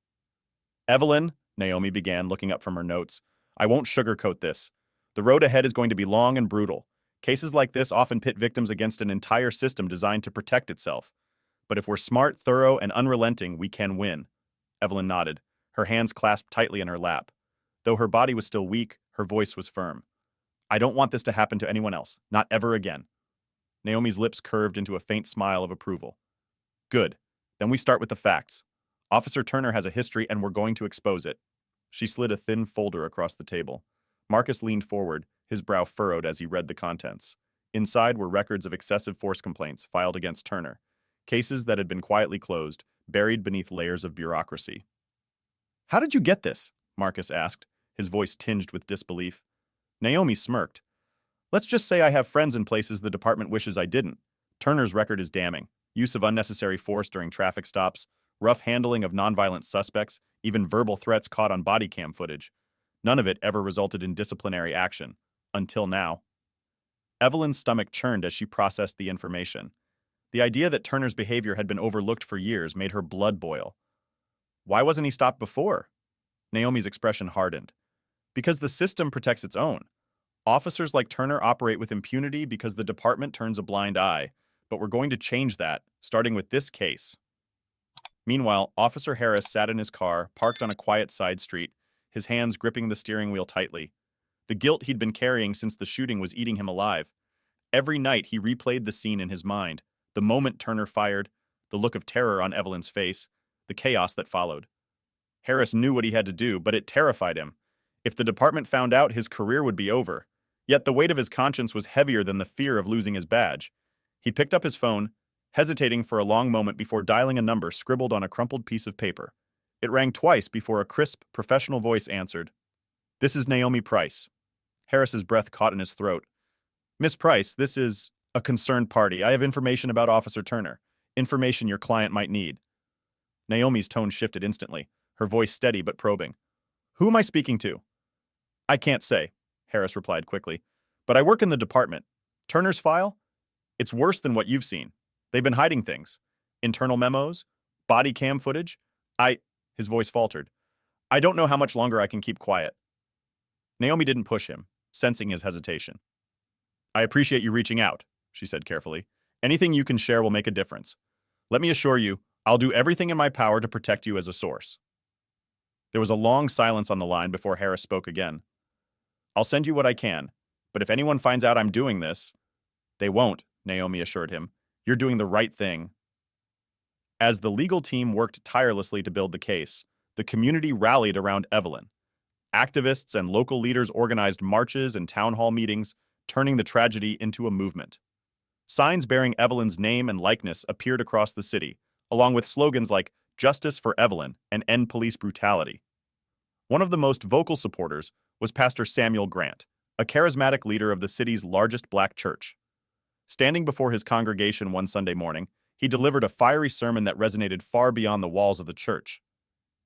"Evelyn," Naomi began, looking up from her notes, "I won't sugarcoat this. The road ahead is going to be long and brutal. Cases like this often pit victims against an entire system designed to protect itself. But if we're smart, thorough, and unrelenting, we can win." Evelyn nodded, her hands clasped tightly in her lap. Though her body was still weak, her voice was firm. "I don't want this to happen to anyone else, not ever again." Naomi's lips curved into a faint smile of approval. "Good. Then we start with the facts. Officer Turner has a history and we're going to expose it." She slid a thin folder across the table. Marcus leaned forward, his brow furrowed as he read the contents. Inside were records of excessive force complaints filed against Turner, cases that had been quietly closed, buried beneath layers of bureaucracy. "How did you get this?" Marcus asked, his voice tinged with disbelief. Naomi smirked. "Let's just say I have friends in places the department wishes I didn't. Turner's record is damning. Use of unnecessary force during traffic stops, rough handling of nonviolent suspects, even verbal threats caught on body cam footage. None of it ever resulted in disciplinary action. Until now." Evelyn's stomach churned as she processed the information. The idea that Turner's behavior had been overlooked for years made her blood boil. Why wasn't he stopped before? Naomi's expression hardened. Because the system protects its own. Officers like Turner operate with impunity because the department turns a blind eye, but we're going to change that, starting with this case. Meanwhile, Officer Harris sat in his car, parked on a quiet side street, his hands gripping the steering wheel tightly. The guilt he'd been carrying since the shooting was eating him alive. Every night he replayed the scene in his mind, the moment Turner fired, the look of terror on Evelyn's face, the chaos that followed. Harris knew what he had to do, but it terrified him. If the department found out, his career would be over. Yet the weight of his conscience was heavier than the fear of losing his badge. He picked up his phone, hesitating for a long moment before dialing a number scribbled on a crumpled piece of paper. It rang twice before a crisp, professional voice answered. "This is Naomi Price." Harris's breath caught in his throat. "Miss Price, this is a concerned party. I have information about Officer Turner. Information your client might need." Naomi's tone shifted instantly, her voice steady but probing. "Who am I speaking to?" "I can't say," Harris replied quickly. "But I work in the department. Turner's file? It's worse than what you've seen. They've been hiding things. Internal memos? Body cam footage? His voice faltered. "I don't know how much longer I can keep quiet." Naomi didn't push him, sensing his hesitation. "I appreciate you reaching out," she said carefully. "Anything you can share will make a difference. Let me assure you, I'll do everything in my power to protect you as a source." There was a long silence on the line before Harris spoke again. "I'll send you what I can, but if anyone finds out I'm doing this—" "They won't," Naomi assured him. "You're doing the right thing." As the legal team worked tirelessly to build the case, the community rallied around Evelyn. Activists and local leaders organized marches and town hall meetings, turning the tragedy into a movement. Signs bearing Evelyn's name and likeness appeared across the city, along with slogans like "Justice for Evelyn" and "End Police Brutality." One of the most vocal supporters was Pastor Samuel Grant, a charismatic leader of the city's largest black church. Standing before his congregation one Sunday morning, he delivered a fiery sermon that resonated far beyond the walls of the church.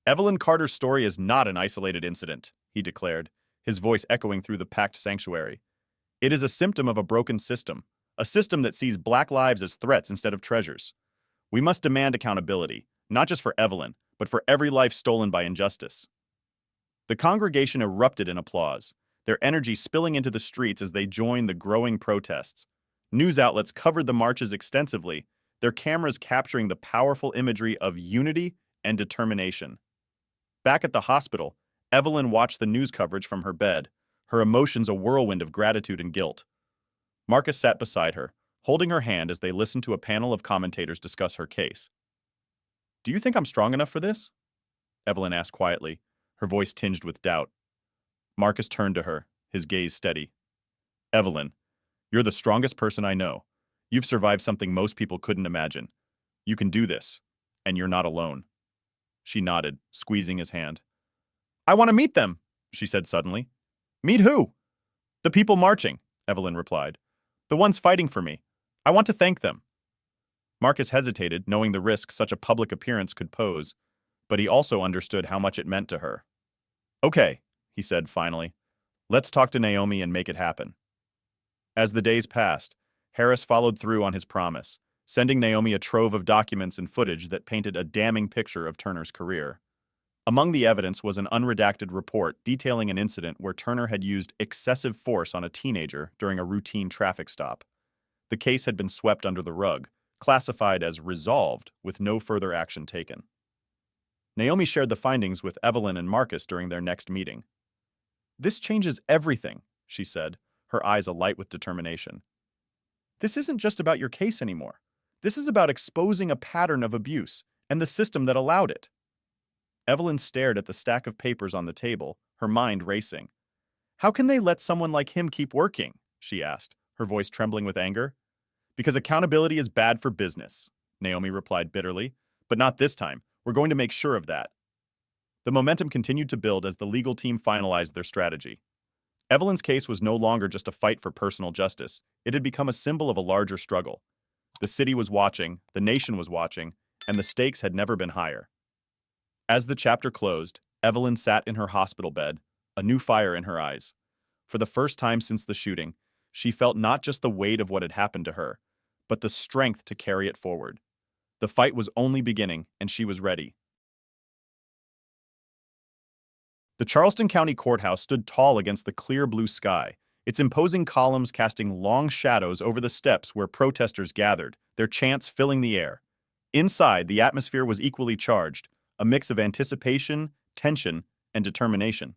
"Evelyn Carter's story is not an isolated incident," he declared, his voice echoing through the packed sanctuary. "It is a symptom of a broken system, a system that sees black lives as threats instead of treasures. We must demand accountability, not just for Evelyn, but for every life stolen by injustice." The congregation erupted in applause, their energy spilling into the streets as they joined the growing protests. News outlets covered the marches extensively, their cameras capturing the powerful imagery of unity and determination. Back at the hospital, Evelyn watched the news coverage from her bed, her emotions a whirlwind of gratitude and guilt. Marcus sat beside her, holding her hand as they listened to a panel of commentators discuss her case. "Do you think I'm strong enough for this?" Evelyn asked quietly, her voice tinged with doubt. Marcus turned to her, his gaze steady. "Evelyn, you're the strongest person I know. You've survived something most people couldn't imagine. You can do this, and you're not alone." She nodded, squeezing his hand. "I want to meet them," she said suddenly. "Meet who?" "The people marching," Evelyn replied. "The ones fighting for me. I want to thank them." Marcus hesitated, knowing the risk such a public appearance could pose, but he also understood how much it meant to her. "Okay," he said finally. "Let's talk to Naomi and make it happen." As the days passed, Harris followed through on his promise, sending Naomi a trove of documents and footage that painted a damning picture of Turner's career. Among the evidence was an unredacted report detailing an incident where Turner had used excessive force on a teenager during a routine traffic stop. The case had been swept under the rug, classified as resolved with no further action taken. Naomi shared the findings with Evelyn and Marcus during their next meeting. "This changes everything," she said, her eyes alight with determination. "This isn't just about your case anymore. This is about exposing a pattern of abuse and the system that allowed it." Evelyn stared at the stack of papers on the table, her mind racing. "How can they let someone like him keep working?" she asked, her voice trembling with anger. "Because accountability is bad for business," Naomi replied bitterly. "But not this time. We're going to make sure of that." The momentum continued to build as the legal team finalized their strategy. Evelyn's case was no longer just a fight for personal justice. It had become a symbol of a larger struggle. The city was watching, the nation was watching, and the stakes had never been higher. As the chapter closed, Evelyn sat in her hospital bed, a new fire in her eyes. For the first time since the shooting, she felt not just the weight of what had happened to her, but the strength to carry it forward. The fight was only beginning, and she was ready. The Charleston County Courthouse stood tall against the clear blue sky, its imposing columns casting long shadows over the steps where protesters gathered, their chants filling the air. Inside, the atmosphere was equally charged, a mix of anticipation, tension, and determination.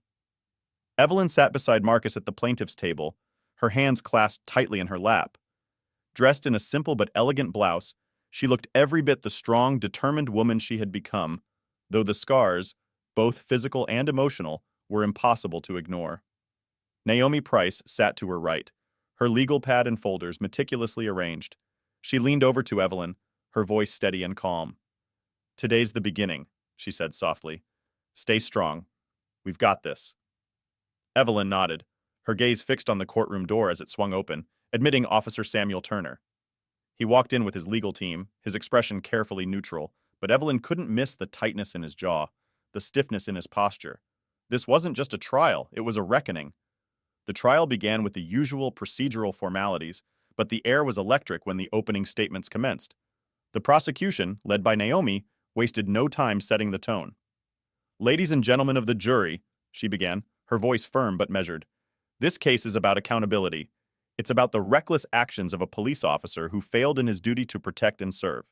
Evelyn sat beside Marcus at the plaintiff's table, her hands clasped tightly in her lap. Dressed in a simple but elegant blouse, she looked every bit the strong, determined woman she had become, though the scars, both physical and emotional, were impossible to ignore. Naomi Price sat to her right, her legal pad and folders meticulously arranged. She leaned over to Evelyn, her voice steady and calm. "Today's the beginning," she said softly. "Stay strong. We've got this." Evelyn nodded, her gaze fixed on the courtroom door as it swung open, admitting Officer Samuel Turner. He walked in with his legal team, his expression carefully neutral, but Evelyn couldn't miss the tightness in his jaw, the stiffness in his posture. This wasn't just a trial, it was a reckoning. The trial began with the usual procedural formalities, but the air was electric when the opening statements commenced. The prosecution, led by Naomi, wasted no time setting the tone. "Ladies and gentlemen of the jury," she began, her voice firm but measured, "this case is about accountability. It's about the reckless actions of a police officer who failed in his duty to protect and serve."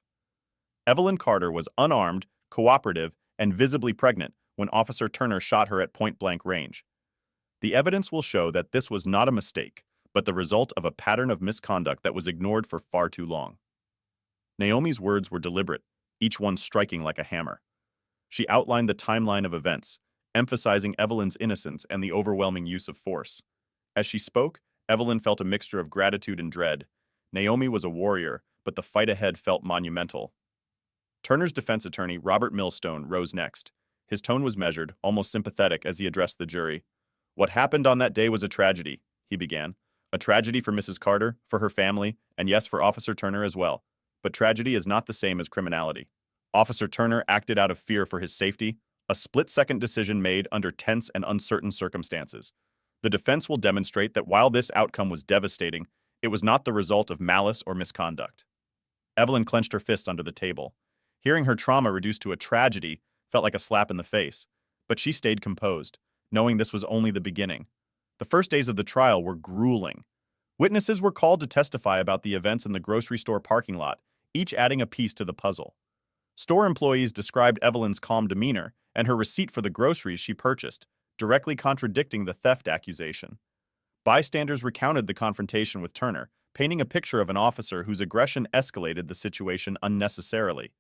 Evelyn Carter was unarmed, cooperative, and visibly pregnant when Officer Turner shot her at point-blank range. The evidence will show that this was not a mistake, but the result of a pattern of misconduct that was ignored for far too long. Naomi's words were deliberate, each one striking like a hammer. She outlined the timeline of events, emphasizing Evelyn's innocence and the overwhelming use of force. As she spoke, Evelyn felt a mixture of gratitude and dread. Naomi was a warrior, but the fight ahead felt monumental. Turner's defense attorney, Robert Millstone, rose next. His tone was measured, almost sympathetic as he addressed the jury. "What happened on that day was a tragedy," he began. "A tragedy for Mrs. Carter, for her family, and yes, for Officer Turner as well. But tragedy is not the same as criminality. Officer Turner acted out of fear for his safety, a split-second decision made under tense and uncertain circumstances. The defense will demonstrate that while this outcome was devastating, it was not the result of malice or misconduct." Evelyn clenched her fists under the table. Hearing her trauma reduced to a tragedy felt like a slap in the face, but she stayed composed, knowing this was only the beginning. The first days of the trial were grueling. Witnesses were called to testify about the events in the grocery store parking lot, each adding a piece to the puzzle. Store employees described Evelyn's calm demeanor and her receipt for the groceries she purchased, directly contradicting the theft accusation. Bystanders recounted the confrontation with Turner, painting a picture of an officer whose aggression escalated the situation unnecessarily.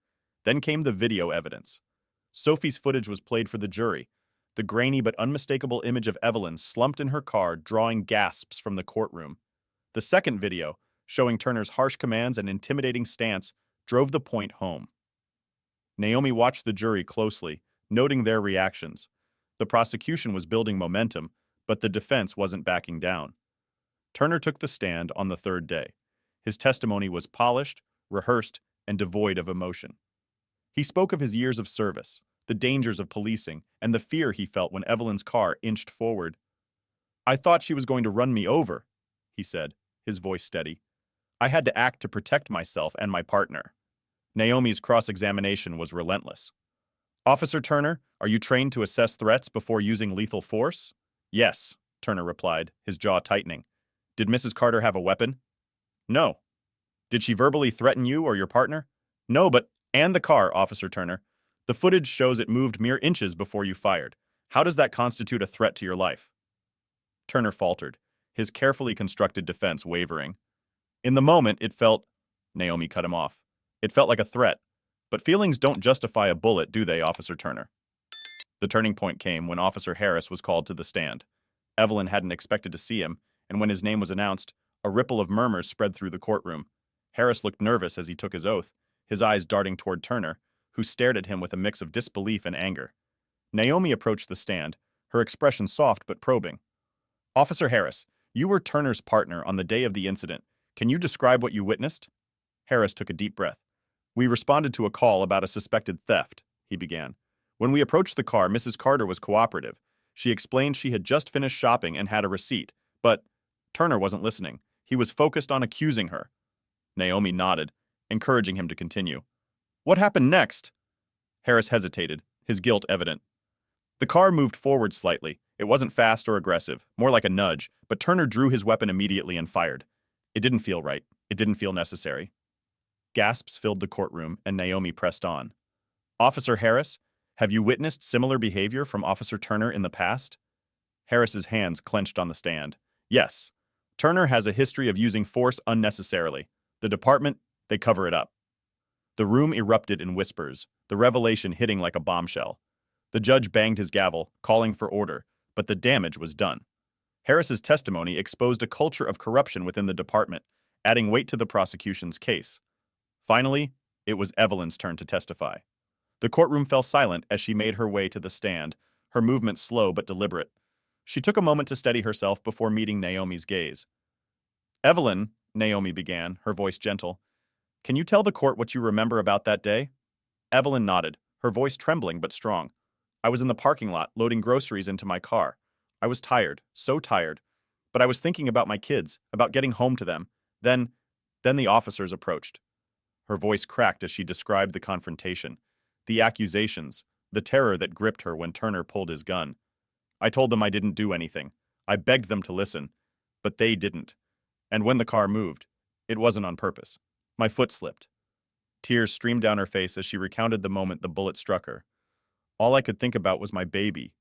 Then came the video evidence. Sophie's footage was played for the jury, the grainy but unmistakable image of Evelyn slumped in her car, drawing gasps from the courtroom. The second video, showing Turner's harsh commands and intimidating stance, drove the point home. Naomi watched the jury closely, noting their reactions. The prosecution was building momentum, but the defense wasn't backing down. Turner took the stand on the third day. His testimony was polished, rehearsed, and devoid of emotion. He spoke of his years of service, the dangers of policing, and the fear he felt when Evelyn's car inched forward. "I thought she was going to run me over," he said, his voice steady. "I had to act to protect myself and my partner." Naomi's cross-examination was relentless. "Officer Turner, are you trained to assess threats before using lethal force?" "Yes," Turner replied, his jaw tightening. "Did Mrs. Carter have a weapon?" "No." "Did she verbally threaten you or your partner?" "No, but—" "And the car, Officer Turner. The footage shows it moved mere inches before you fired. How does that constitute a threat to your life?" Turner faltered, his carefully constructed defense wavering. "In the moment, it felt—" Naomi cut him off. "It felt like a threat. But feelings don't justify a bullet, do they, Officer Turner?" The turning point came when Officer Harris was called to the stand. Evelyn hadn't expected to see him, and when his name was announced, a ripple of murmurs spread through the courtroom. Harris looked nervous as he took his oath, his eyes darting toward Turner, who stared at him with a mix of disbelief and anger. Naomi approached the stand, her expression soft but probing. "Officer Harris, you were Turner's partner on the day of the incident. Can you describe what you witnessed?" Harris took a deep breath. "We responded to a call about a suspected theft," he began. "When we approached the car, Mrs. Carter was cooperative. She explained she had just finished shopping and had a receipt, but—" Turner wasn't listening. He was focused on accusing her. Naomi nodded, encouraging him to continue. "What happened next?" Harris hesitated, his guilt evident. The car moved forward slightly. It wasn't fast or aggressive, more like a nudge, but Turner drew his weapon immediately and fired. It didn't feel right. It didn't feel necessary. Gasps filled the courtroom, and Naomi pressed on. Officer Harris, have you witnessed similar behavior from Officer Turner in the past? Harris's hands clenched on the stand. Yes. Turner has a history of using force unnecessarily. The department, they cover it up. The room erupted in whispers, the revelation hitting like a bombshell. The judge banged his gavel, calling for order, but the damage was done. Harris's testimony exposed a culture of corruption within the department, adding weight to the prosecution's case. Finally, it was Evelyn's turn to testify. The courtroom fell silent as she made her way to the stand, her movements slow but deliberate. She took a moment to steady herself before meeting Naomi's gaze. Evelyn, Naomi began, her voice gentle, can you tell the court what you remember about that day? Evelyn nodded, her voice trembling but strong. I was in the parking lot, loading groceries into my car. I was tired, so tired. But I was thinking about my kids, about getting home to them. Then the officers approached. Her voice cracked as she described the confrontation, the accusations, the terror that gripped her when Turner pulled his gun. I told them I didn't do anything. I begged them to listen. But they didn't. And when the car moved, it wasn't on purpose. My foot slipped. Tears streamed down her face as she recounted the moment the bullet struck her. All I could think about was my baby.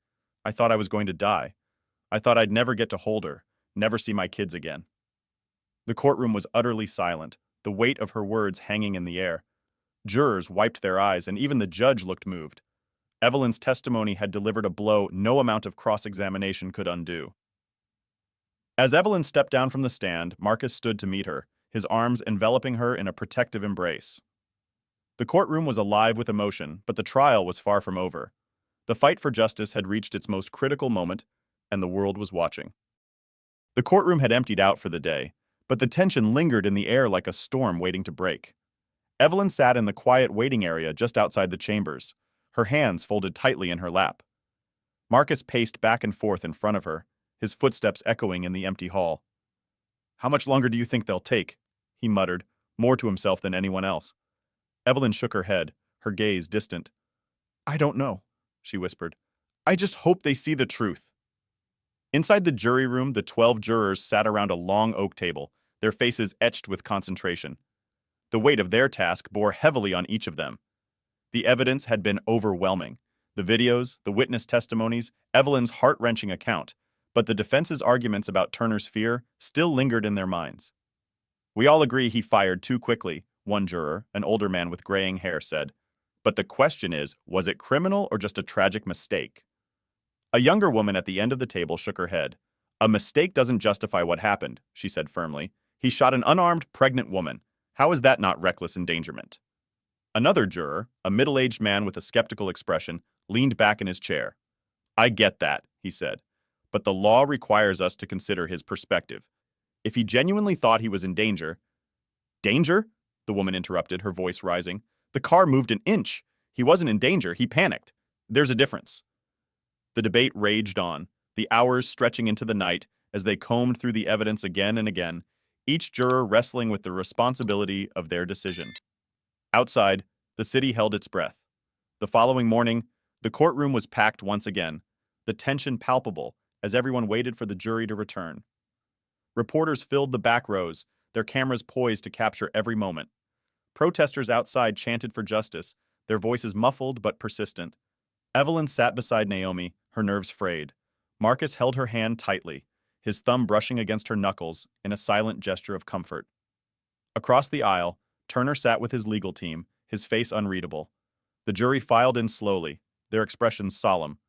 I thought I was going to die. I thought I'd never get to hold her, never see my kids again. The courtroom was utterly silent, the weight of her words hanging in the air. Jurors wiped their eyes, and even the judge looked moved. Evelyn's testimony had delivered a blow no amount of cross-examination could undo. As Evelyn stepped down from the stand, Marcus stood to meet her, his arms enveloping her in a protective embrace. The courtroom was alive with emotion, but the trial was far from over. The fight for justice had reached its most critical moment, and the world was watching. The courtroom had emptied out for the day, but the tension lingered in the air like a storm waiting to break. Evelyn sat in the quiet waiting area just outside the chambers, her hands folded tightly in her lap. Marcus paced back and forth in front of her, his footsteps echoing in the empty hall. How much longer do you think they'll take? He muttered, more to himself than anyone else. Evelyn shook her head, her gaze distant. I don't know, she whispered. I just hope they see the truth. Inside the jury room, the 12 jurors sat around a long oak table, their faces etched with concentration. The weight of their task bore heavily on each of them. The evidence had been overwhelming. The videos, the witness testimonies, Evelyn's heart-wrenching account, but the defense's arguments about Turner's fear still lingered in their minds. We all agree he fired too quickly, one juror, an older man with graying hair, said. But the question is, was it criminal or just a tragic mistake? A younger woman at the end of the table shook her head. A mistake doesn't justify what happened, she said firmly. He shot an unarmed, pregnant woman. How is that not reckless endangerment? Another juror, a middle-aged man with a skeptical expression, leaned back in his chair. I get that, he said, but the law requires us to consider his perspective. If he genuinely thought he was in danger— Danger? The woman interrupted, her voice rising. The car moved an inch. He wasn't in danger, he panicked. There's a difference. The debate raged on, the hours stretching into the night as they combed through the evidence again and again, each juror wrestling with the responsibility of their decision. Outside, the city held its breath. The following morning, the courtroom was packed once again, the tension palpable as everyone waited for the jury to return. Reporters filled the back rows, their cameras poised to capture every moment. Protesters outside chanted for justice, their voices muffled but persistent. Evelyn sat beside Naomi, her nerves frayed. Marcus held her hand tightly, his thumb brushing against her knuckles in a silent gesture of comfort. Across the aisle, Turner sat with his legal team, his face unreadable. The jury filed in slowly, their expressions solemn.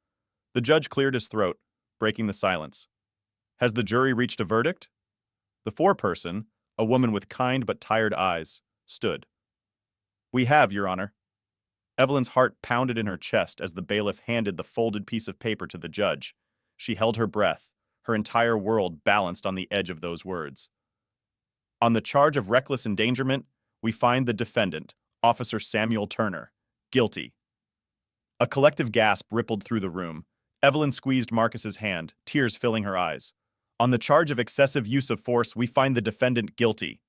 The judge cleared his throat, breaking the silence. Has the jury reached a verdict? The foreperson, a woman with kind but tired eyes, stood. We have, Your Honor. Evelyn's heart pounded in her chest as the bailiff handed the folded piece of paper to the judge. She held her breath, her entire world balanced on the edge of those words. On the charge of reckless endangerment, we find the defendant, Officer Samuel Turner, guilty. A collective gasp rippled through the room. Evelyn squeezed Marcus's hand, tears filling her eyes. On the charge of excessive use of force, we find the defendant guilty.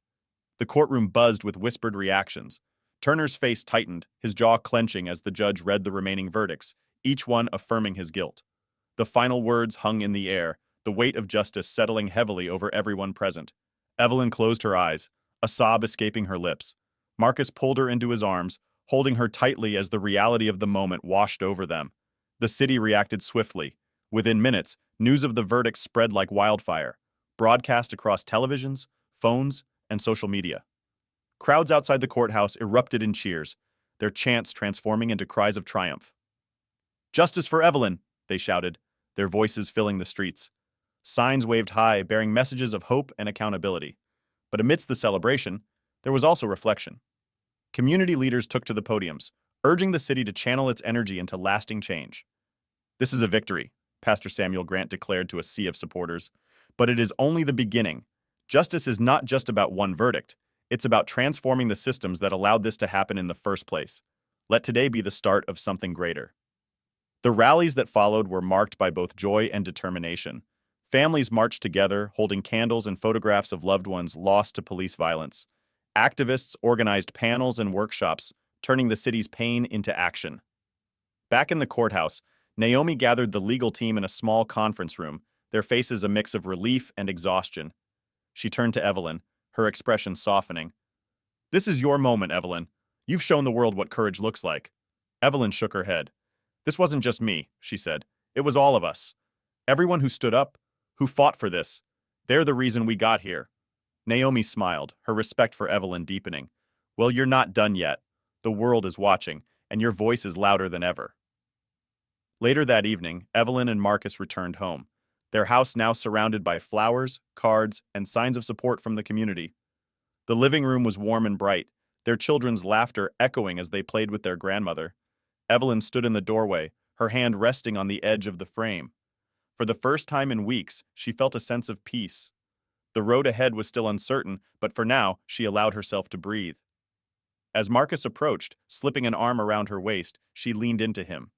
The courtroom buzzed with whispered reactions. Turner's face tightened, his jaw clenching as the judge read the remaining verdicts, each one affirming his guilt. The final words hung in the air, the weight of justice settling heavily over everyone present. Evelyn closed her eyes, a sob escaping her lips. Marcus pulled her into his arms, holding her tightly as the reality of the moment washed over them. The city reacted swiftly. Within minutes, news of the verdict spread like wildfire, broadcast across televisions, phones, and social media. Crowds outside the courthouse erupted in cheers, their chants transforming into cries of triumph. "Justice for Evelyn!" they shouted, their voices filling the streets. Signs waved high, bearing messages of hope and accountability. But amidst the celebration, there was also reflection. Community leaders took to the podiums, urging the city to channel its energy into lasting change. "This is a victory," Pastor Samuel Grant declared to a sea of supporters. "But it is only the beginning. Justice is not just about one verdict. It's about transforming the systems that allowed this to happen in the first place. Let today be the start of something greater." The rallies that followed were marked by both joy and determination. Families marched together, holding candles and photographs of loved ones lost to police violence. Activists organized panels and workshops, turning the city's pain into action. Back in the courthouse, Naomi gathered the legal team in a small conference room, their faces a mix of relief and exhaustion. She turned to Evelyn, her expression softening. "This is your moment, Evelyn. You've shown the world what courage looks like." Evelyn shook her head. "This wasn't just me," she said. "It was all of us. Everyone who stood up, who fought for this. They're the reason we got here." Naomi smiled, her respect for Evelyn deepening. "Well, you're not done yet. The world is watching, and your voice is louder than ever." Later that evening, Evelyn and Marcus returned home, their house now surrounded by flowers, cards, and signs of support from the community. The living room was warm and bright, their children's laughter echoing as they played with their grandmother. Evelyn stood in the doorway, her hand resting on the edge of the frame. For the first time in weeks, she felt a sense of peace. The road ahead was still uncertain, but for now, she allowed herself to breathe. As Marcus approached, slipping an arm around her waist, she leaned into him.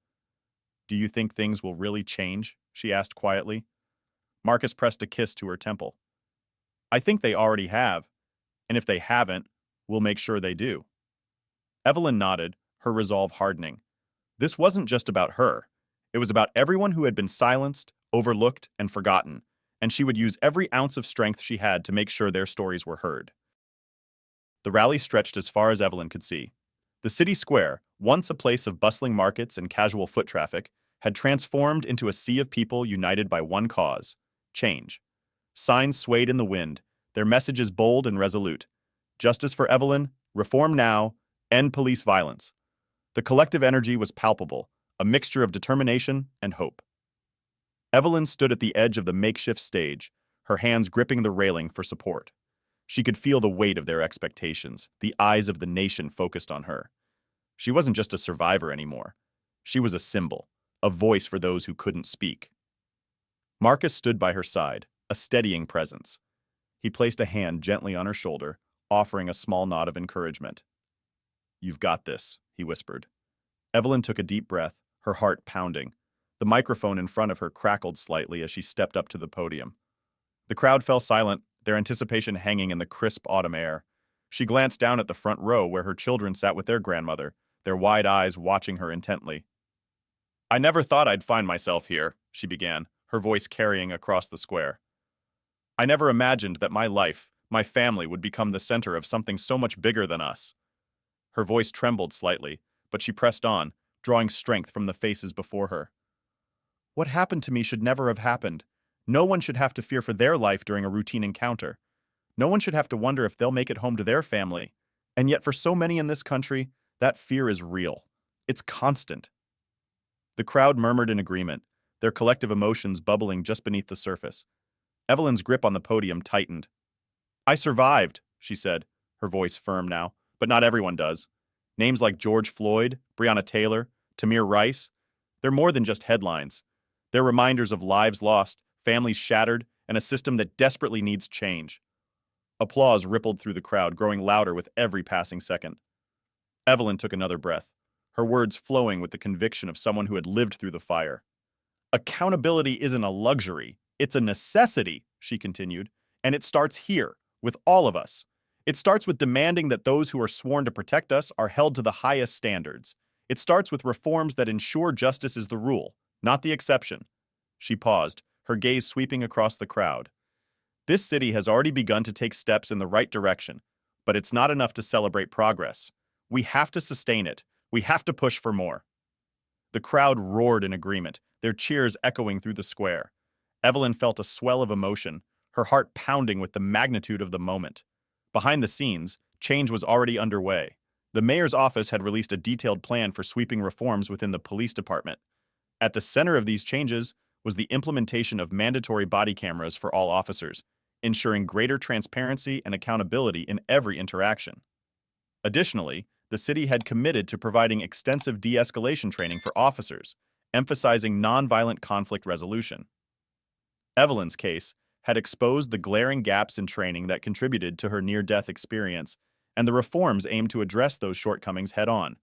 "Do you think things will really change?" she asked quietly. Marcus pressed a kiss to her temple. "I think they already have, and if they haven't, we'll make sure they do." Evelyn nodded, her resolve hardening. This wasn't just about her. It was about everyone who had been silenced, overlooked, and forgotten, and she would use every ounce of strength she had to make sure their stories were heard. The rally stretched as far as Evelyn could see. The city square, once a place of bustling markets and casual foot traffic, had transformed into a sea of people united by one cause: change. Signs swayed in the wind, their messages bold and resolute. Justice for Evelyn, reform now, end police violence. The collective energy was palpable, a mixture of determination and hope. Evelyn stood at the edge of the makeshift stage, her hands gripping the railing for support. She could feel the weight of their expectations, the eyes of the nation focused on her. She wasn't just a survivor anymore. She was a symbol, a voice for those who couldn't speak. Marcus stood by her side, a steadying presence. He placed a hand gently on her shoulder, offering a small nod of encouragement. "You've got this," he whispered. Evelyn took a deep breath, her heart pounding. The microphone in front of her crackled slightly as she stepped up to the podium. The crowd fell silent, their anticipation hanging in the crisp autumn air. She glanced down at the front row where her children sat with their grandmother, their wide eyes watching her intently. "I never thought I'd find myself here," she began, her voice carrying across the square. "I never imagined that my life, my family, would become the center of something so much bigger than us." Her voice trembled slightly, but she pressed on, drawing strength from the faces before her. "What happened to me should never have happened. No one should have to fear for their life during a routine encounter. No one should have to wonder if they'll make it home to their family. And yet for so many in this country, that fear is real. It's constant." The crowd murmured in agreement, their collective emotions bubbling just beneath the surface. Evelyn's grip on the podium tightened. "I survived," she said, her voice firm now, "but not everyone does. Names like George Floyd, Breonna Taylor, Tamir Rice, they're more than just headlines. They're reminders of lives lost, families shattered, and a system that desperately needs change." Applause rippled through the crowd, growing louder with every passing second. Evelyn took another breath, her words flowing with the conviction of someone who had lived through the fire. "Accountability isn't a luxury, it's a necessity," she continued, "and it starts here, with all of us. It starts with demanding that those who are sworn to protect us are held to the highest standards. It starts with reforms that ensure justice is the rule, not the exception. She paused, her gaze sweeping across the crowd. This city has already begun to take steps in the right direction, but it's not enough to celebrate progress. We have to sustain it. We have to push for more. The crowd roared in agreement, their cheers echoing through the square. Evelyn felt a swell of emotion, her heart pounding with the magnitude of the moment. Behind the scenes, change was already underway. The mayor's office had released a detailed plan for sweeping reforms within the police department. At the center of these changes was the implementation of mandatory body cameras for all officers, ensuring greater transparency and accountability in every interaction. Additionally, the city had committed to providing extensive de-escalation training for officers, emphasizing nonviolent conflict resolution. Evelyn's case had exposed the glaring gaps in training that contributed to her near-death experience, and the reforms aimed to address those shortcomings head-on.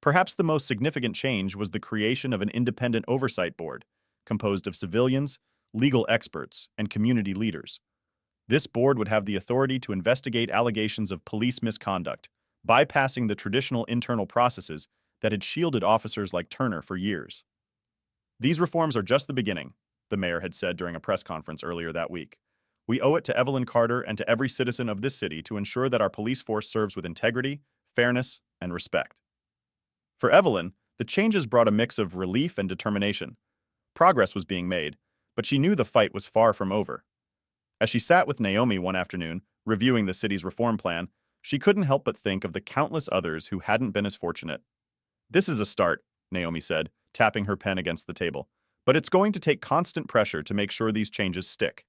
Perhaps the most significant change was the creation of an independent oversight board, composed of civilians, legal experts, and community leaders. This board would have the authority to investigate allegations of police misconduct, bypassing the traditional internal processes that had shielded officers like Turner for years. These reforms are just the beginning, the mayor had said during a press conference earlier that week. We owe it to Evelyn Carter and to every citizen of this city to ensure that our police force serves with integrity, fairness, and respect. For Evelyn, the changes brought a mix of relief and determination. Progress was being made, but she knew the fight was far from over. As she sat with Naomi one afternoon, reviewing the city's reform plan, she couldn't help but think of the countless others who hadn't been as fortunate. This is a start, Naomi said, tapping her pen against the table. But it's going to take constant pressure to make sure these changes stick.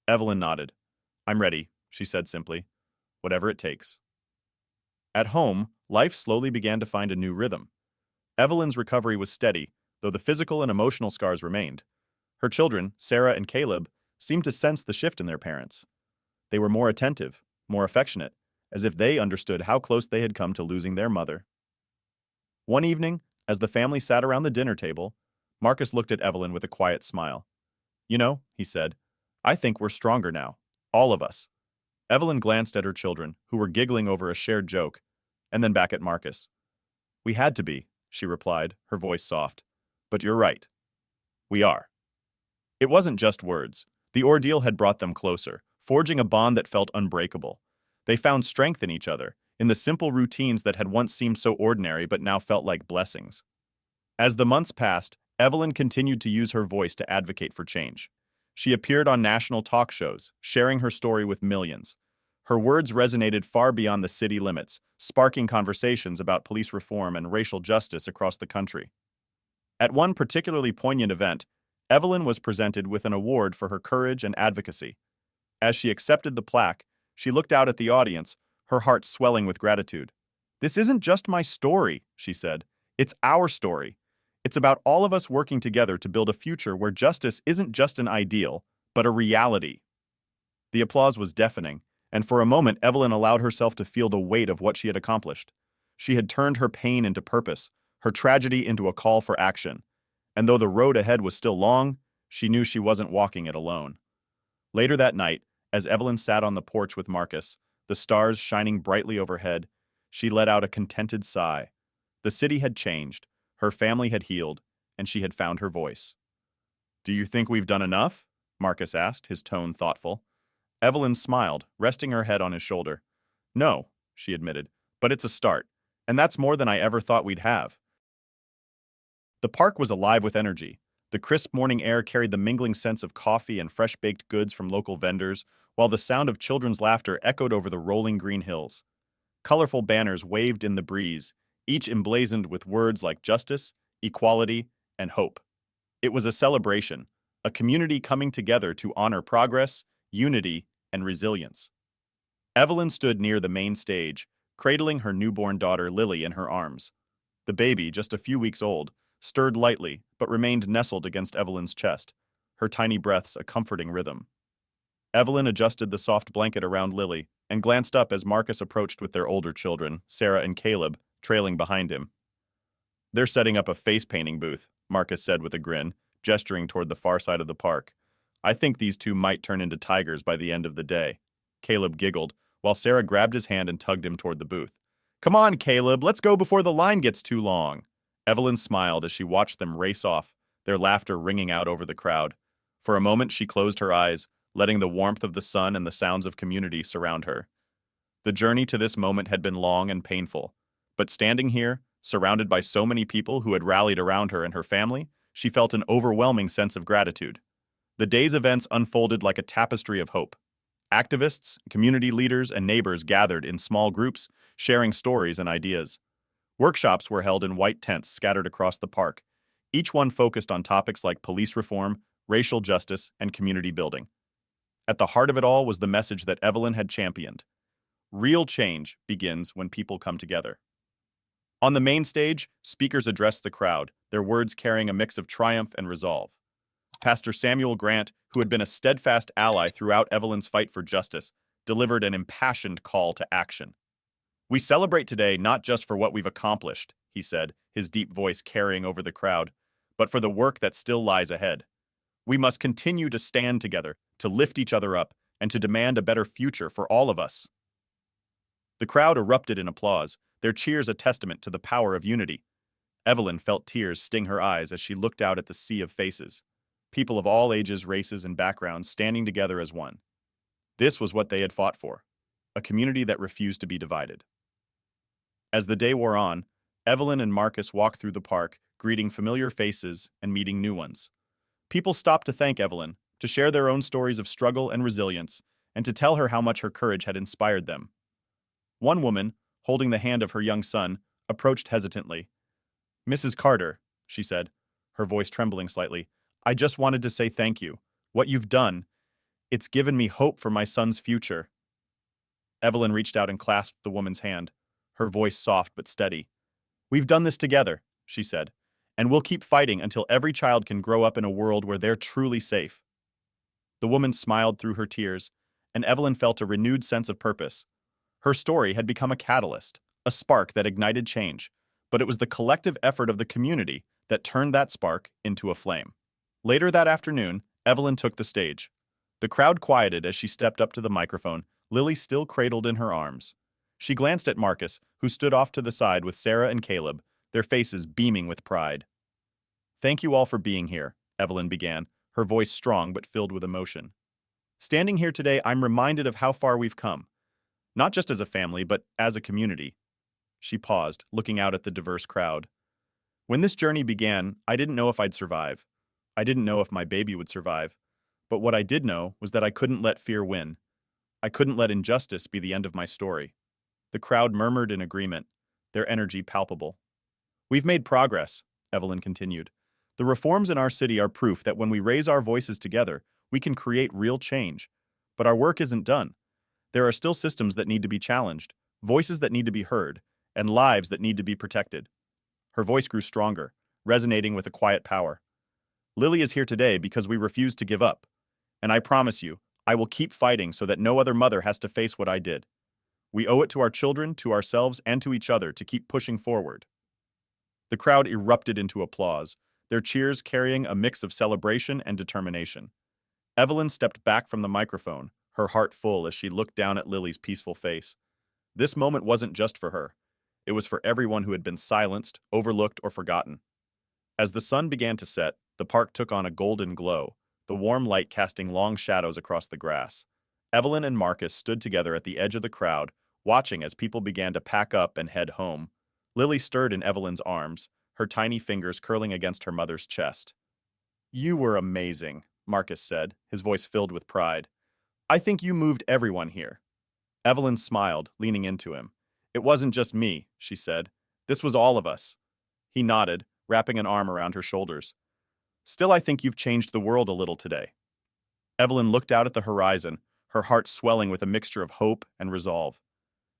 Evelyn nodded. I'm ready, she said simply. Whatever it takes. At home, life slowly began to find a new rhythm. Evelyn's recovery was steady, though the physical and emotional scars remained. Her children, Sarah and Caleb, seemed to sense the shift in their parents. They were more attentive, more affectionate, as if they understood how close they had come to losing their mother. One evening, as the family sat around the dinner table, Marcus looked at Evelyn with a quiet smile. You know, he said, I think we're stronger now. All of us. Evelyn glanced at her children, who were giggling over a shared joke, and then back at Marcus. We had to be, she replied, her voice soft. But you're right. We are. It wasn't just words. The ordeal had brought them closer, forging a bond that felt unbreakable. They found strength in each other, in the simple routines that had once seemed so ordinary but now felt like blessings. As the months passed, Evelyn continued to use her voice to advocate for change. She appeared on national talk shows, sharing her story with millions. Her words resonated far beyond the city limits, sparking conversations about police reform and racial justice across the country. At one particularly poignant event, Evelyn was presented with an award for her courage and advocacy. As she accepted the plaque, she looked out at the audience, her heart swelling with gratitude. This isn't just my story, she said. It's our story. It's about all of us working together to build a future where justice isn't just an ideal, but a reality. The applause was deafening, and for a moment Evelyn allowed herself to feel the weight of what she had accomplished. She had turned her pain into purpose, her tragedy into a call for action. And though the road ahead was still long, she knew she wasn't walking it alone. Later that night, as Evelyn sat on the porch with Marcus, the stars shining brightly overhead, she let out a contented sigh. The city had changed, her family had healed, and she had found her voice. Do you think we've done enough? Marcus asked, his tone thoughtful. Evelyn smiled, resting her head on his shoulder. No, she admitted, but it's a start, and that's more than I ever thought we'd have. The park was alive with energy. The crisp morning air carried the mingling scents of coffee and fresh-baked goods from local vendors, while the sound of children's laughter echoed over the rolling green hills. Colorful banners waved in the breeze, each emblazoned with words like justice, equality, and hope. It was a celebration, a community coming together to honor progress, unity, and resilience. Evelyn stood near the main stage, cradling her newborn daughter Lily in her arms. The baby, just a few weeks old, stirred lightly but remained nestled against Evelyn's chest, her tiny breaths a comforting rhythm. Evelyn adjusted the soft blanket around Lily and glanced up as Marcus approached with their older children, Sarah and Caleb, trailing behind him. They're setting up a face-painting booth, Marcus said with a grin, gesturing toward the far side of the park. I think these two might turn into tigers by the end of the day. Caleb giggled, while Sarah grabbed his hand and tugged him toward the booth. Come on, Caleb, let's go before the line gets too long. Evelyn smiled as she watched them race off, their laughter ringing out over the crowd. For a moment, she closed her eyes, letting the warmth of the sun and the sounds of community surround her. The journey to this moment had been long and painful, but standing here, surrounded by so many people who had rallied around her and her family, she felt an overwhelming sense of gratitude. The day's events unfolded like a tapestry of hope. Activists, community leaders, and neighbors gathered in small groups, sharing stories and ideas. Workshops were held in white tents scattered across the park, each one focused on topics like police reform, racial justice, and community building. At the heart of it all was the message that Evelyn had championed. Real change begins when people come together. On the main stage, speakers addressed the crowd, their words carrying a mix of triumph and resolve. Pastor Samuel Grant, who had been a steadfast ally throughout Evelyn's fight for justice, delivered an impassioned call to action. "We celebrate today not just for what we've accomplished," he said, his deep voice carrying over the crowd, "but for the work that still lies ahead. We must continue to stand together, to lift each other up, and to demand a better future for all of us." The crowd erupted in applause, their cheers a testament to the power of unity. Evelyn felt tears sting her eyes as she looked out at the sea of faces. People of all ages, races, and backgrounds standing together as one. This was what they had fought for, a community that refused to be divided. As the day wore on, Evelyn and Marcus walked through the park, greeting familiar faces and meeting new ones. People stopped to thank Evelyn, to share their own stories of struggle and resilience, and to tell her how much her courage had inspired them. One woman, holding the hand of her young son, approached hesitantly. "Mrs. Carter," she said, her voice trembling slightly, "I just wanted to say thank you. What you've done, it's given me hope for my son's future." Evelyn reached out and clasped the woman's hand, her voice soft but steady. "We've done this together," she said, "and we'll keep fighting until every child can grow up in a world where they're truly safe." The woman smiled through her tears, and Evelyn felt a renewed sense of purpose. Her story had become a catalyst, a spark that ignited change, but it was the collective effort of the community that turned that spark into a flame. Later that afternoon, Evelyn took the stage. The crowd quieted as she stepped up to the microphone, Lily still cradled in her arms. She glanced at Marcus, who stood off to the side with Sarah and Caleb, their faces beaming with pride. "Thank you all for being here," Evelyn began, her voice strong but filled with emotion. "Standing here today, I'm reminded of how far we've come, not just as a family, but as a community." She paused, looking out at the diverse crowd. "When this journey began, I didn't know if I'd survive. I didn't know if my baby would survive. But what I did know was that I couldn't let fear win. I couldn't let injustice be the end of my story." The crowd murmured in agreement, their energy palpable. "We've made progress," Evelyn continued. "The reforms in our city are proof that when we raise our voices together, we can create real change. But our work isn't done. There are still systems that need to be challenged, voices that need to be heard, and lives that need to be protected." Her voice grew stronger, resonating with a quiet power. "Lily is here today because we refuse to give up. And I promise you, I will keep fighting so that no other mother has to face what I did. We owe it to our children, to ourselves, and to each other to keep pushing forward." The crowd erupted into applause, their cheers carrying a mix of celebration and determination. Evelyn stepped back from the microphone, her heart full as she looked down at Lily's peaceful face. This moment wasn't just for her. It was for everyone who had been silenced, overlooked, or forgotten. As the sun began to set, the park took on a golden glow, the warm light casting long shadows across the grass. Evelyn and Marcus stood together at the edge of the crowd, watching as people began to pack up and head home. Lily stirred in Evelyn's arms, her tiny fingers curling against her mother's chest. "You were amazing," Marcus said, his voice filled with pride. "I think you moved everyone here." Evelyn smiled, leaning into him. "It wasn't just me," she said. "This was all of us." He nodded, wrapping an arm around her shoulders. "Still, I think you've changed the world a little today." Evelyn looked out at the horizon, her heart swelling with a mixture of hope and resolve.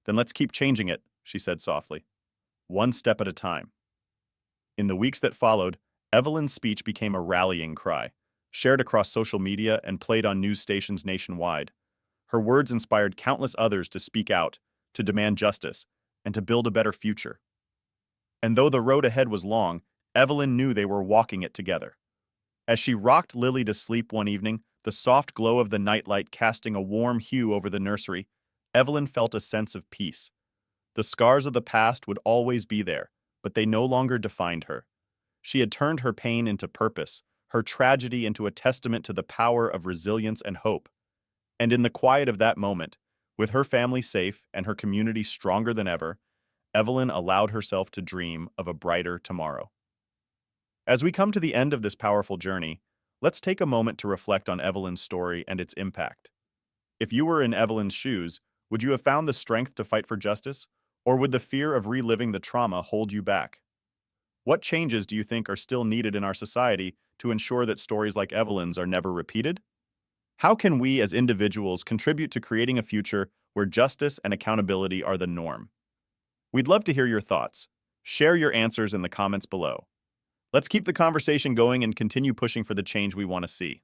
"Then let's keep changing it," she said softly. "One step at a time." In the weeks that followed, Evelyn's speech became a rallying cry, shared across social media and played on news stations nationwide. Her words inspired countless others to speak out, to demand justice, and to build a better future. And though the road ahead was long, Evelyn knew they were walking it together. As she rocked Lily to sleep one evening, the soft glow of the nightlight casting a warm hue over the nursery, Evelyn felt a sense of peace. The scars of the past would always be there, but they no longer defined her. She had turned her pain into purpose, her tragedy into a testament to the power of resilience and hope. And in the quiet of that moment, with her family safe and her community stronger than ever, Evelyn allowed herself to dream of a brighter tomorrow. As we come to the end of this powerful journey, let's take a moment to reflect on Evelyn's story and its impact. If you were in Evelyn's shoes, would you have found the strength to fight for justice, or would the fear of reliving the trauma hold you back? What changes do you think are still needed in our society to ensure that stories like Evelyn's are never repeated? How can we as individuals contribute to creating a future where justice and accountability are the norm? We'd love to hear your thoughts. Share your answers in the comments below. Let's keep the conversation going and continue pushing for the change we want to see.